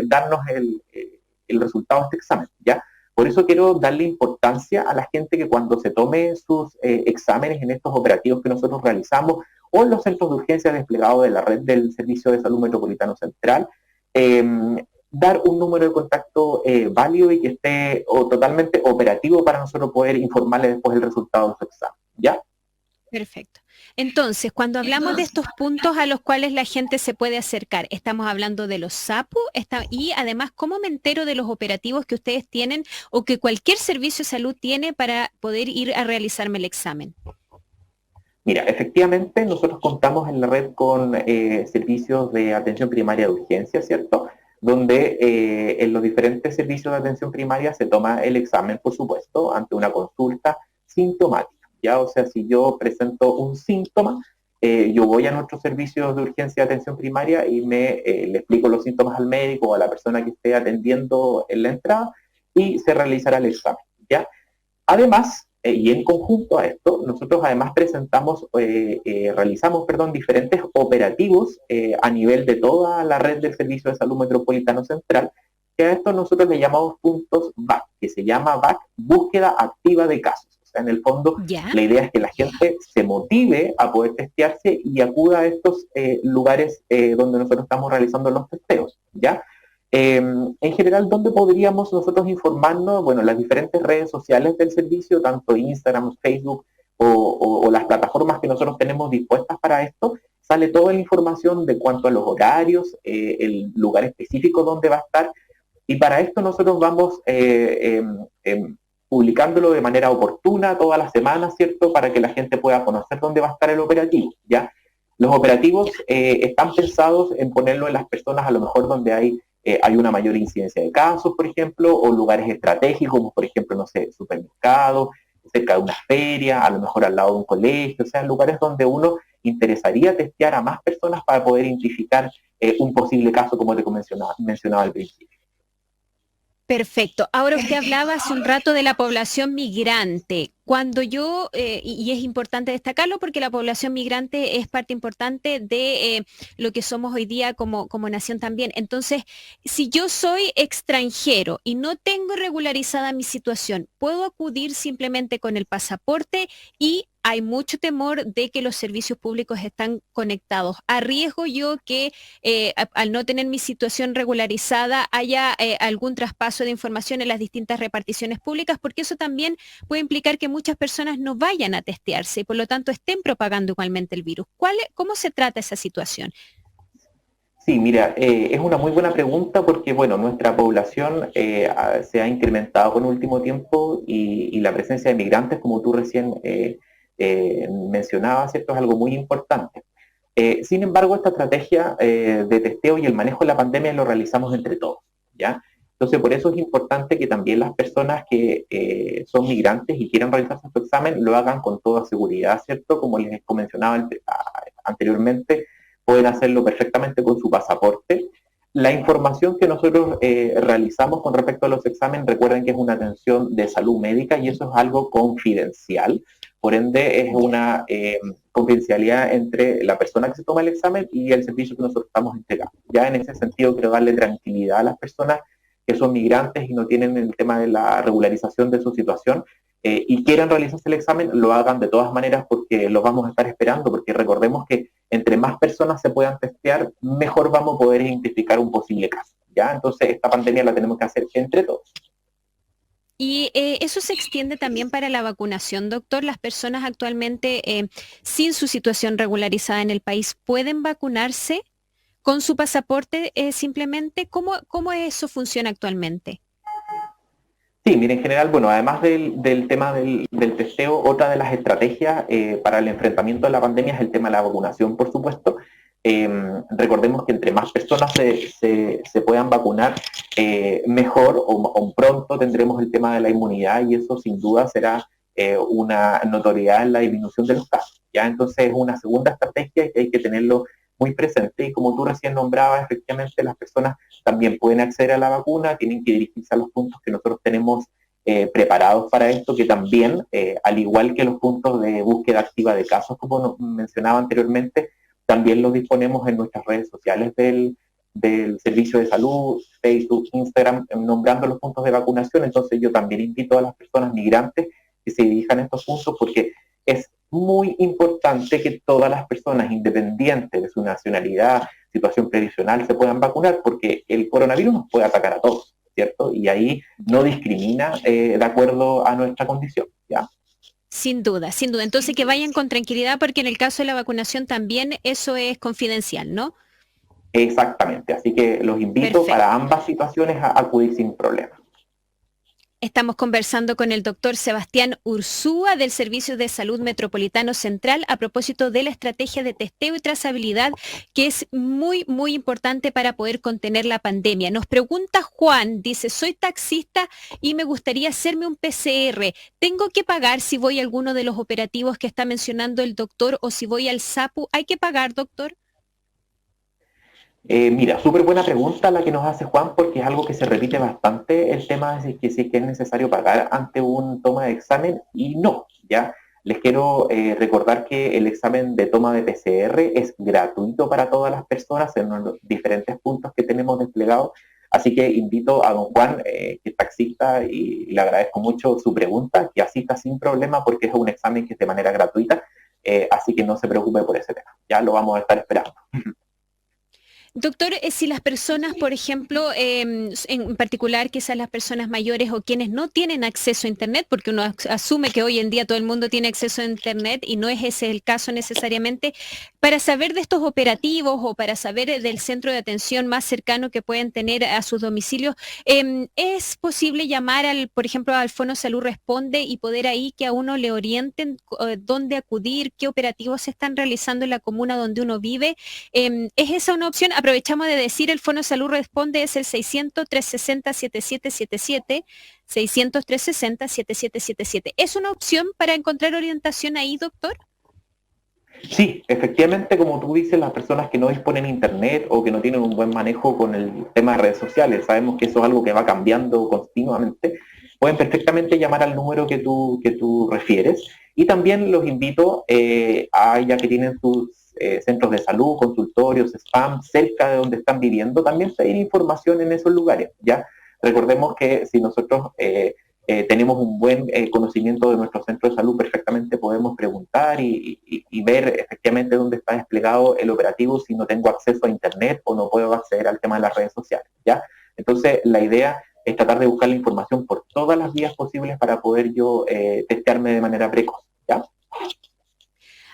darnos el resultado de este examen, ¿ya? Por eso quiero darle importancia a la gente que cuando se tome sus exámenes en estos operativos que nosotros realizamos o en los centros de urgencia desplegados de la red del Servicio de Salud Metropolitano Central, dar un número de contacto válido y que esté totalmente operativo para nosotros poder informarle después el resultado de su examen, ¿ya? Perfecto. Entonces, cuando hablamos de estos puntos a los cuales la gente se puede acercar, estamos hablando de los SAPU y además, ¿cómo me entero de los operativos que ustedes tienen o que cualquier servicio de salud tiene para poder ir a realizarme el examen? Mira, efectivamente nosotros contamos en la red con servicios de atención primaria de urgencia, ¿cierto? Donde en los diferentes servicios de atención primaria se toma el examen, por supuesto, ante una consulta sintomática. ¿Ya? O sea, si yo presento un síntoma, yo voy a nuestros servicios de urgencia de atención primaria y le explico los síntomas al médico o a la persona que esté atendiendo en la entrada y se realizará el examen, ¿ya? Además, y en conjunto a esto, nosotros además realizamos diferentes operativos a nivel de toda la red del Servicio de Salud Metropolitano Central, que a esto nosotros le llamamos puntos VAC, que se llama VAC, Búsqueda Activa de Casos. O sea, en el fondo, ¿Ya? la idea es que la gente se motive a poder testearse y acuda a estos lugares donde nosotros estamos realizando los testeos, ¿ya? En general, ¿dónde podríamos nosotros informarnos? Bueno, las diferentes redes sociales del servicio, tanto Instagram, Facebook o las plataformas que nosotros tenemos dispuestas para esto, sale toda la información de cuanto a los horarios, el lugar específico donde va a estar, y para esto nosotros vamos publicándolo de manera oportuna todas las semanas, ¿cierto? Para que la gente pueda conocer dónde va a estar el operativo, ¿ya? Los operativos están pensados en ponerlo en las personas a lo mejor donde hay una mayor incidencia de casos, por ejemplo, o lugares estratégicos, como por ejemplo, no sé, supermercados, cerca de una feria, a lo mejor al lado de un colegio, o sea, lugares donde uno interesaría testear a más personas para poder identificar un posible caso, como te mencionaba al principio. Perfecto. Ahora usted hablaba hace un rato de la población migrante. Cuando yo, y es importante destacarlo porque la población migrante es parte importante de lo que somos hoy día como nación también. Entonces, si yo soy extranjero y no tengo regularizada mi situación, ¿puedo acudir simplemente con el pasaporte? Y hay mucho temor de que los servicios públicos están conectados. ¿Arriesgo yo que al no tener mi situación regularizada haya algún traspaso de información en las distintas reparticiones públicas? Porque eso también puede implicar que muchas personas no vayan a testearse y por lo tanto estén propagando igualmente el virus. ¿Cómo se trata esa situación? Sí, mira, es una muy buena pregunta porque, bueno, nuestra población se ha incrementado con el último tiempo y la presencia de migrantes, como tú recién mencionabas, ¿cierto? Es algo muy importante. Sin embargo, esta estrategia de testeo y el manejo de la pandemia lo realizamos entre todos, ¿ya? Entonces, por eso es importante que también las personas que son migrantes y quieran realizarse su examen lo hagan con toda seguridad, ¿cierto? Como les mencionaba anteriormente, pueden hacerlo perfectamente con su pasaporte. La información que nosotros realizamos con respecto a los exámenes, recuerden que es una atención de salud médica y eso es algo confidencial. Por ende, es una confidencialidad entre la persona que se toma el examen y el servicio que nosotros estamos entregando. Ya en ese sentido, quiero darle tranquilidad a las personas que son migrantes y no tienen el tema de la regularización de su situación y quieran realizarse el examen, lo hagan de todas maneras porque los vamos a estar esperando, porque recordemos que entre más personas se puedan testear, mejor vamos a poder identificar un posible caso, ¿ya? Entonces, esta pandemia la tenemos que hacer entre todos. Y eso se extiende también para la vacunación, doctor. Las personas actualmente sin su situación regularizada en el país, ¿pueden vacunarse con su pasaporte simplemente? ¿Cómo eso funciona actualmente? Sí, mire, en general, bueno, además del tema del testeo, otra de las estrategias para el enfrentamiento de la pandemia es el tema de la vacunación, por supuesto. Recordemos que entre más personas se puedan vacunar, mejor o pronto tendremos el tema de la inmunidad y eso sin duda será una notoriedad en la disminución de los casos, ¿ya? Entonces es una segunda estrategia que hay que tenerlo muy presente y como tú recién nombrabas, efectivamente las personas también pueden acceder a la vacuna, tienen que dirigirse a los puntos que nosotros tenemos preparados para esto, que también, al igual que los puntos de búsqueda activa de casos, como mencionaba anteriormente, también los disponemos en nuestras redes sociales del Servicio de Salud, Facebook, Instagram, nombrando los puntos de vacunación. Entonces yo también invito a las personas migrantes que se dirijan a estos puntos porque es muy importante que todas las personas, independientes de su nacionalidad, situación previsional, se puedan vacunar porque el coronavirus nos puede atacar a todos, ¿cierto? Y ahí no discrimina de acuerdo a nuestra condición, ¿ya? Sin duda, sin duda. Entonces que vayan con tranquilidad porque en el caso de la vacunación también eso es confidencial, ¿no? Exactamente, así que los invito para ambas situaciones a acudir sin problema. Estamos conversando con el doctor Sebastián Ursúa del Servicio de Salud Metropolitano Central a propósito de la estrategia de testeo y trazabilidad que es muy, muy importante para poder contener la pandemia. Nos pregunta Juan, dice, soy taxista y me gustaría hacerme un PCR. ¿Tengo que pagar si voy a alguno de los operativos que está mencionando el doctor o si voy al SAPU? ¿Hay que pagar, doctor? Mira, súper buena pregunta la que nos hace Juan, porque es algo que se repite bastante, el tema de que sí que es necesario pagar ante un toma de examen, y no, ¿ya? Les quiero recordar que el examen de toma de PCR es gratuito para todas las personas en los diferentes puntos que tenemos desplegados Así que invito a don Juan, que es taxista, y le agradezco mucho su pregunta, que asista sin problema porque es un examen que es de manera gratuita, así que no se preocupe por ese tema, ya lo vamos a estar esperando. Doctor, si las personas, por ejemplo, en particular quizás las personas mayores o quienes no tienen acceso a Internet, porque uno asume que hoy en día todo el mundo tiene acceso a Internet y no es ese el caso necesariamente, para saber de estos operativos o para saber del centro de atención más cercano que pueden tener a sus domicilios, ¿es posible llamar, por ejemplo, al Fono Salud Responde y poder ahí que a uno le orienten dónde acudir, qué operativos se están realizando en la comuna donde uno vive? ¿Es esa una opción? Aprovechamos de decir, el Fono Salud Responde es el 600-360-7777, 600-360-7777. ¿Es una opción para encontrar orientación ahí, doctor? Sí, efectivamente, como tú dices, las personas que no disponen de Internet o que no tienen un buen manejo con el tema de redes sociales, sabemos que eso es algo que va cambiando continuamente, pueden perfectamente llamar al número que tú refieres. Y también los invito a, ya que tienen sus centros de salud, consultorios, spam, cerca de donde están viviendo, también pedir información en esos lugares, ¿ya? Recordemos que si nosotros tenemos un buen conocimiento de nuestro centro de salud, perfectamente podemos preguntar y ver efectivamente dónde está desplegado el operativo si no tengo acceso a Internet o no puedo acceder al tema de las redes sociales, ¿ya? Entonces, la idea es tratar de buscar la información por todas las vías posibles para poder yo testearme de manera precoz, ¿ya?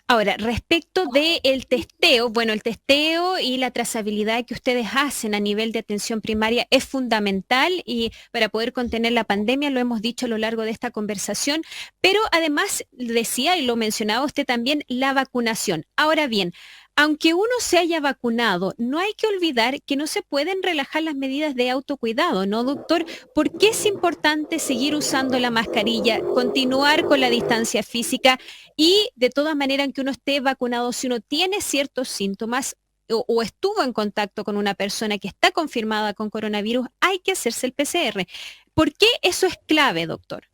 Ahora, respecto del testeo, bueno, el testeo y la trazabilidad que ustedes hacen a nivel de atención primaria es fundamental y para poder contener la pandemia, lo hemos dicho a lo largo de esta conversación, pero además decía y lo mencionaba usted también, la vacunación. Ahora bien, aunque uno se haya vacunado, no hay que olvidar que no se pueden relajar las medidas de autocuidado, ¿no, doctor? ¿Por qué es importante seguir usando la mascarilla, continuar con la distancia física y de todas maneras, aunque uno esté vacunado, si uno tiene ciertos síntomas o estuvo en contacto con una persona que está confirmada con coronavirus, hay que hacerse el PCR? ¿Por qué eso es clave, doctor?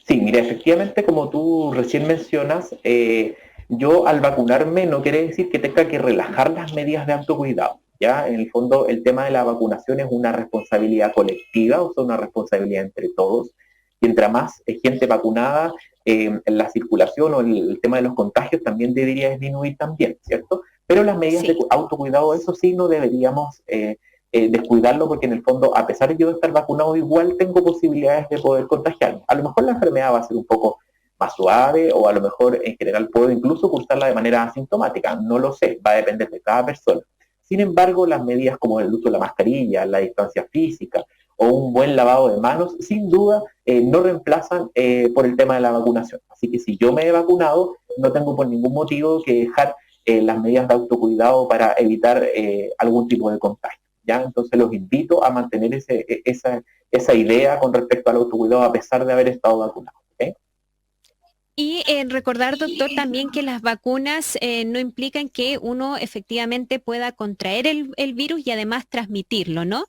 Sí, mira, efectivamente, como tú recién mencionas, yo al vacunarme no quiere decir que tenga que relajar las medidas de autocuidado, ¿ya? En el fondo, el tema de la vacunación es una responsabilidad colectiva, o sea, una responsabilidad entre todos. Y entre más gente vacunada, la circulación o el tema de los contagios también debería disminuir también, ¿cierto? Pero las medidas de autocuidado, eso sí, no deberíamos descuidarlo, porque en el fondo, a pesar de yo estar vacunado, igual tengo posibilidades de poder contagiarme. A lo mejor la enfermedad va a ser un poco más suave, o a lo mejor en general puedo incluso cursarla de manera asintomática, no lo sé, va a depender de cada persona. Sin embargo, las medidas como el uso de la mascarilla, la distancia física o un buen lavado de manos, sin duda no reemplazan por el tema de la vacunación. Así que si yo me he vacunado, no tengo por ningún motivo que dejar las medidas de autocuidado para evitar algún tipo de contagio, ¿ya? Entonces los invito a mantener esa idea con respecto al autocuidado a pesar de haber estado vacunado. Y recordar, doctor, también que las vacunas no implican que uno efectivamente pueda contraer el virus y además transmitirlo, ¿no?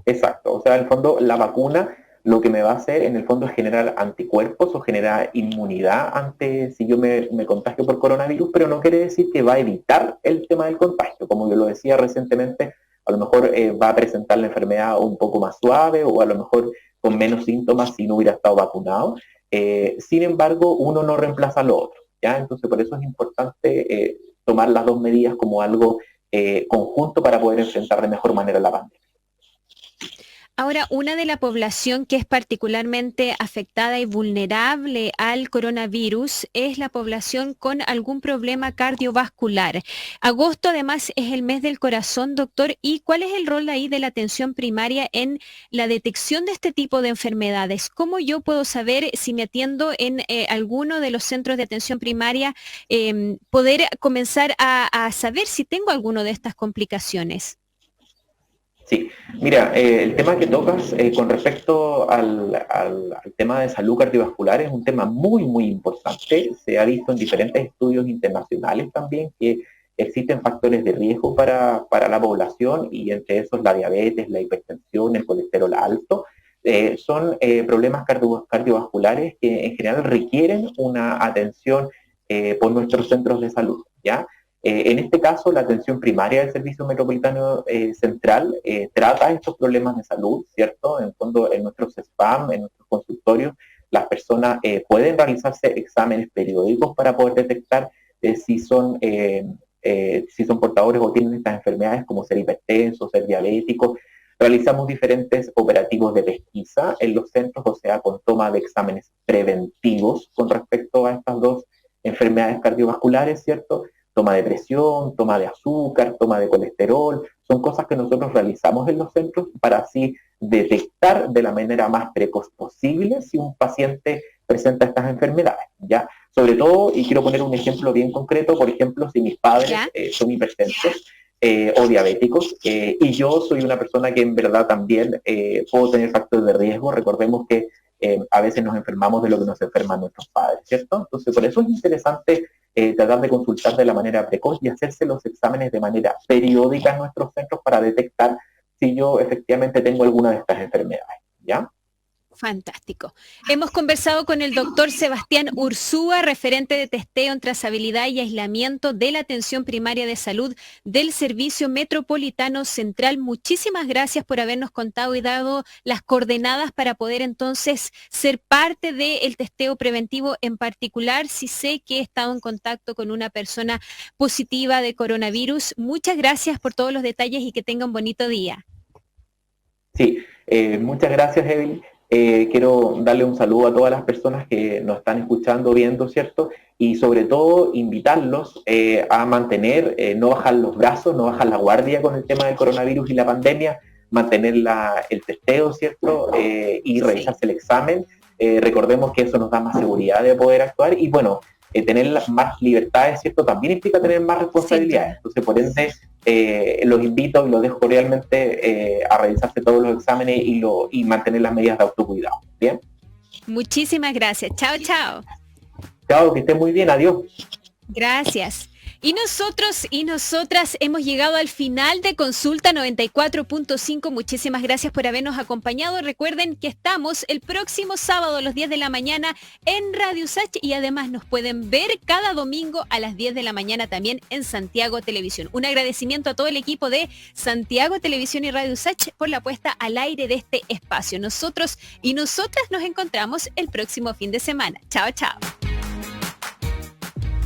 Exacto, o sea, en el fondo la vacuna lo que me va a hacer en el fondo es generar anticuerpos o generar inmunidad ante si yo me contagio por coronavirus, pero no quiere decir que va a evitar el tema del contagio. Como yo lo decía recientemente, a lo mejor va a presentar la enfermedad un poco más suave o a lo mejor con menos síntomas si no hubiera estado vacunado. Sin embargo, uno no reemplaza lo otro, ¿ya? Entonces, por eso es importante tomar las dos medidas como algo conjunto para poder enfrentar de mejor manera la pandemia. Ahora, una de la población que es particularmente afectada y vulnerable al coronavirus es la población con algún problema cardiovascular. Agosto, además, es el mes del corazón, doctor. ¿Y cuál es el rol ahí de la atención primaria en la detección de este tipo de enfermedades? ¿Cómo yo puedo saber si me atiendo en alguno de los centros de atención primaria, poder comenzar a saber si tengo alguno de estas complicaciones? Sí, mira, el tema que tocas con respecto al tema de salud cardiovascular es un tema muy, muy importante. Se ha visto en diferentes estudios internacionales también que existen factores de riesgo para la población, y entre esos la diabetes, la hipertensión, el colesterol alto. Son problemas cardiovasculares que en general requieren una atención por nuestros centros de salud, ¿ya? En este caso, la atención primaria del Servicio Metropolitano Central trata estos problemas de salud, ¿cierto? En fondo, en nuestros SPAM, en nuestros consultorios, las personas pueden realizarse exámenes periódicos para poder detectar si son portadores o tienen estas enfermedades, como ser hipertensos, ser diabéticos. Realizamos diferentes operativos de pesquisa en los centros, o sea, con toma de exámenes preventivos con respecto a estas dos enfermedades cardiovasculares, ¿cierto? Toma de presión, toma de azúcar, toma de colesterol, son cosas que nosotros realizamos en los centros para así detectar de la manera más precoz posible si un paciente presenta estas enfermedades, ¿ya? Sobre todo, y quiero poner un ejemplo bien concreto, por ejemplo, si mis padres son hipertensos o diabéticos, y yo soy una persona que en verdad también puedo tener factores de riesgo. Recordemos que a veces nos enfermamos de lo que nos enferman nuestros padres, ¿cierto? Entonces, por eso es interesante tratar de consultar de la manera precoz y hacerse los exámenes de manera periódica en nuestros centros para detectar si yo efectivamente tengo alguna de estas enfermedades, ¿ya? Fantástico. Hemos conversado con el doctor Sebastián Ursúa, referente de testeo en trazabilidad y aislamiento de la atención primaria de salud del Servicio Metropolitano Central. Muchísimas gracias por habernos contado y dado las coordenadas para poder entonces ser parte del testeo preventivo, en particular si sé que he estado en contacto con una persona positiva de coronavirus. Muchas gracias por todos los detalles y que tenga un bonito día. Sí, muchas gracias, Evelyn. Quiero darle un saludo a todas las personas que nos están escuchando, viendo, ¿cierto? Y sobre todo invitarlos a mantener, no bajar los brazos, no bajar la guardia con el tema del coronavirus y la pandemia, mantener el testeo, ¿cierto? Y realizarse el examen. Recordemos que eso nos da más seguridad de poder actuar y bueno, tener más libertades, ¿cierto? También implica tener más responsabilidades. Entonces, por ende, los invito y los dejo cordialmente a realizarse todos los exámenes y mantener las medidas de autocuidado. ¿Bien? Muchísimas gracias. Chao, chao. Chao, que estén muy bien. Adiós. Gracias. Y nosotros y nosotras hemos llegado al final de Consulta 94.5. Muchísimas gracias por habernos acompañado. Recuerden que estamos el próximo sábado a las 10 de la mañana en Radio Usach y además nos pueden ver cada domingo a las 10 de la mañana también en Santiago Televisión. Un agradecimiento a todo el equipo de Santiago Televisión y Radio Usach por la puesta al aire de este espacio. Nosotros y nosotras nos encontramos el próximo fin de semana. Chao, chao.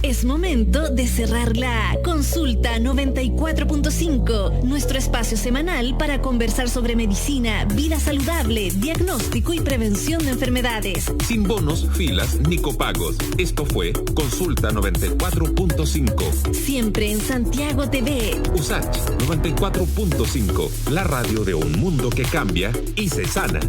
Es momento de cerrar la Consulta 94.5, nuestro espacio semanal para conversar sobre medicina, vida saludable, diagnóstico y prevención de enfermedades. Sin bonos, filas ni copagos. Esto fue Consulta 94.5. Siempre en Santiago TV. Usach 94.5, la radio de un mundo que cambia y se sana.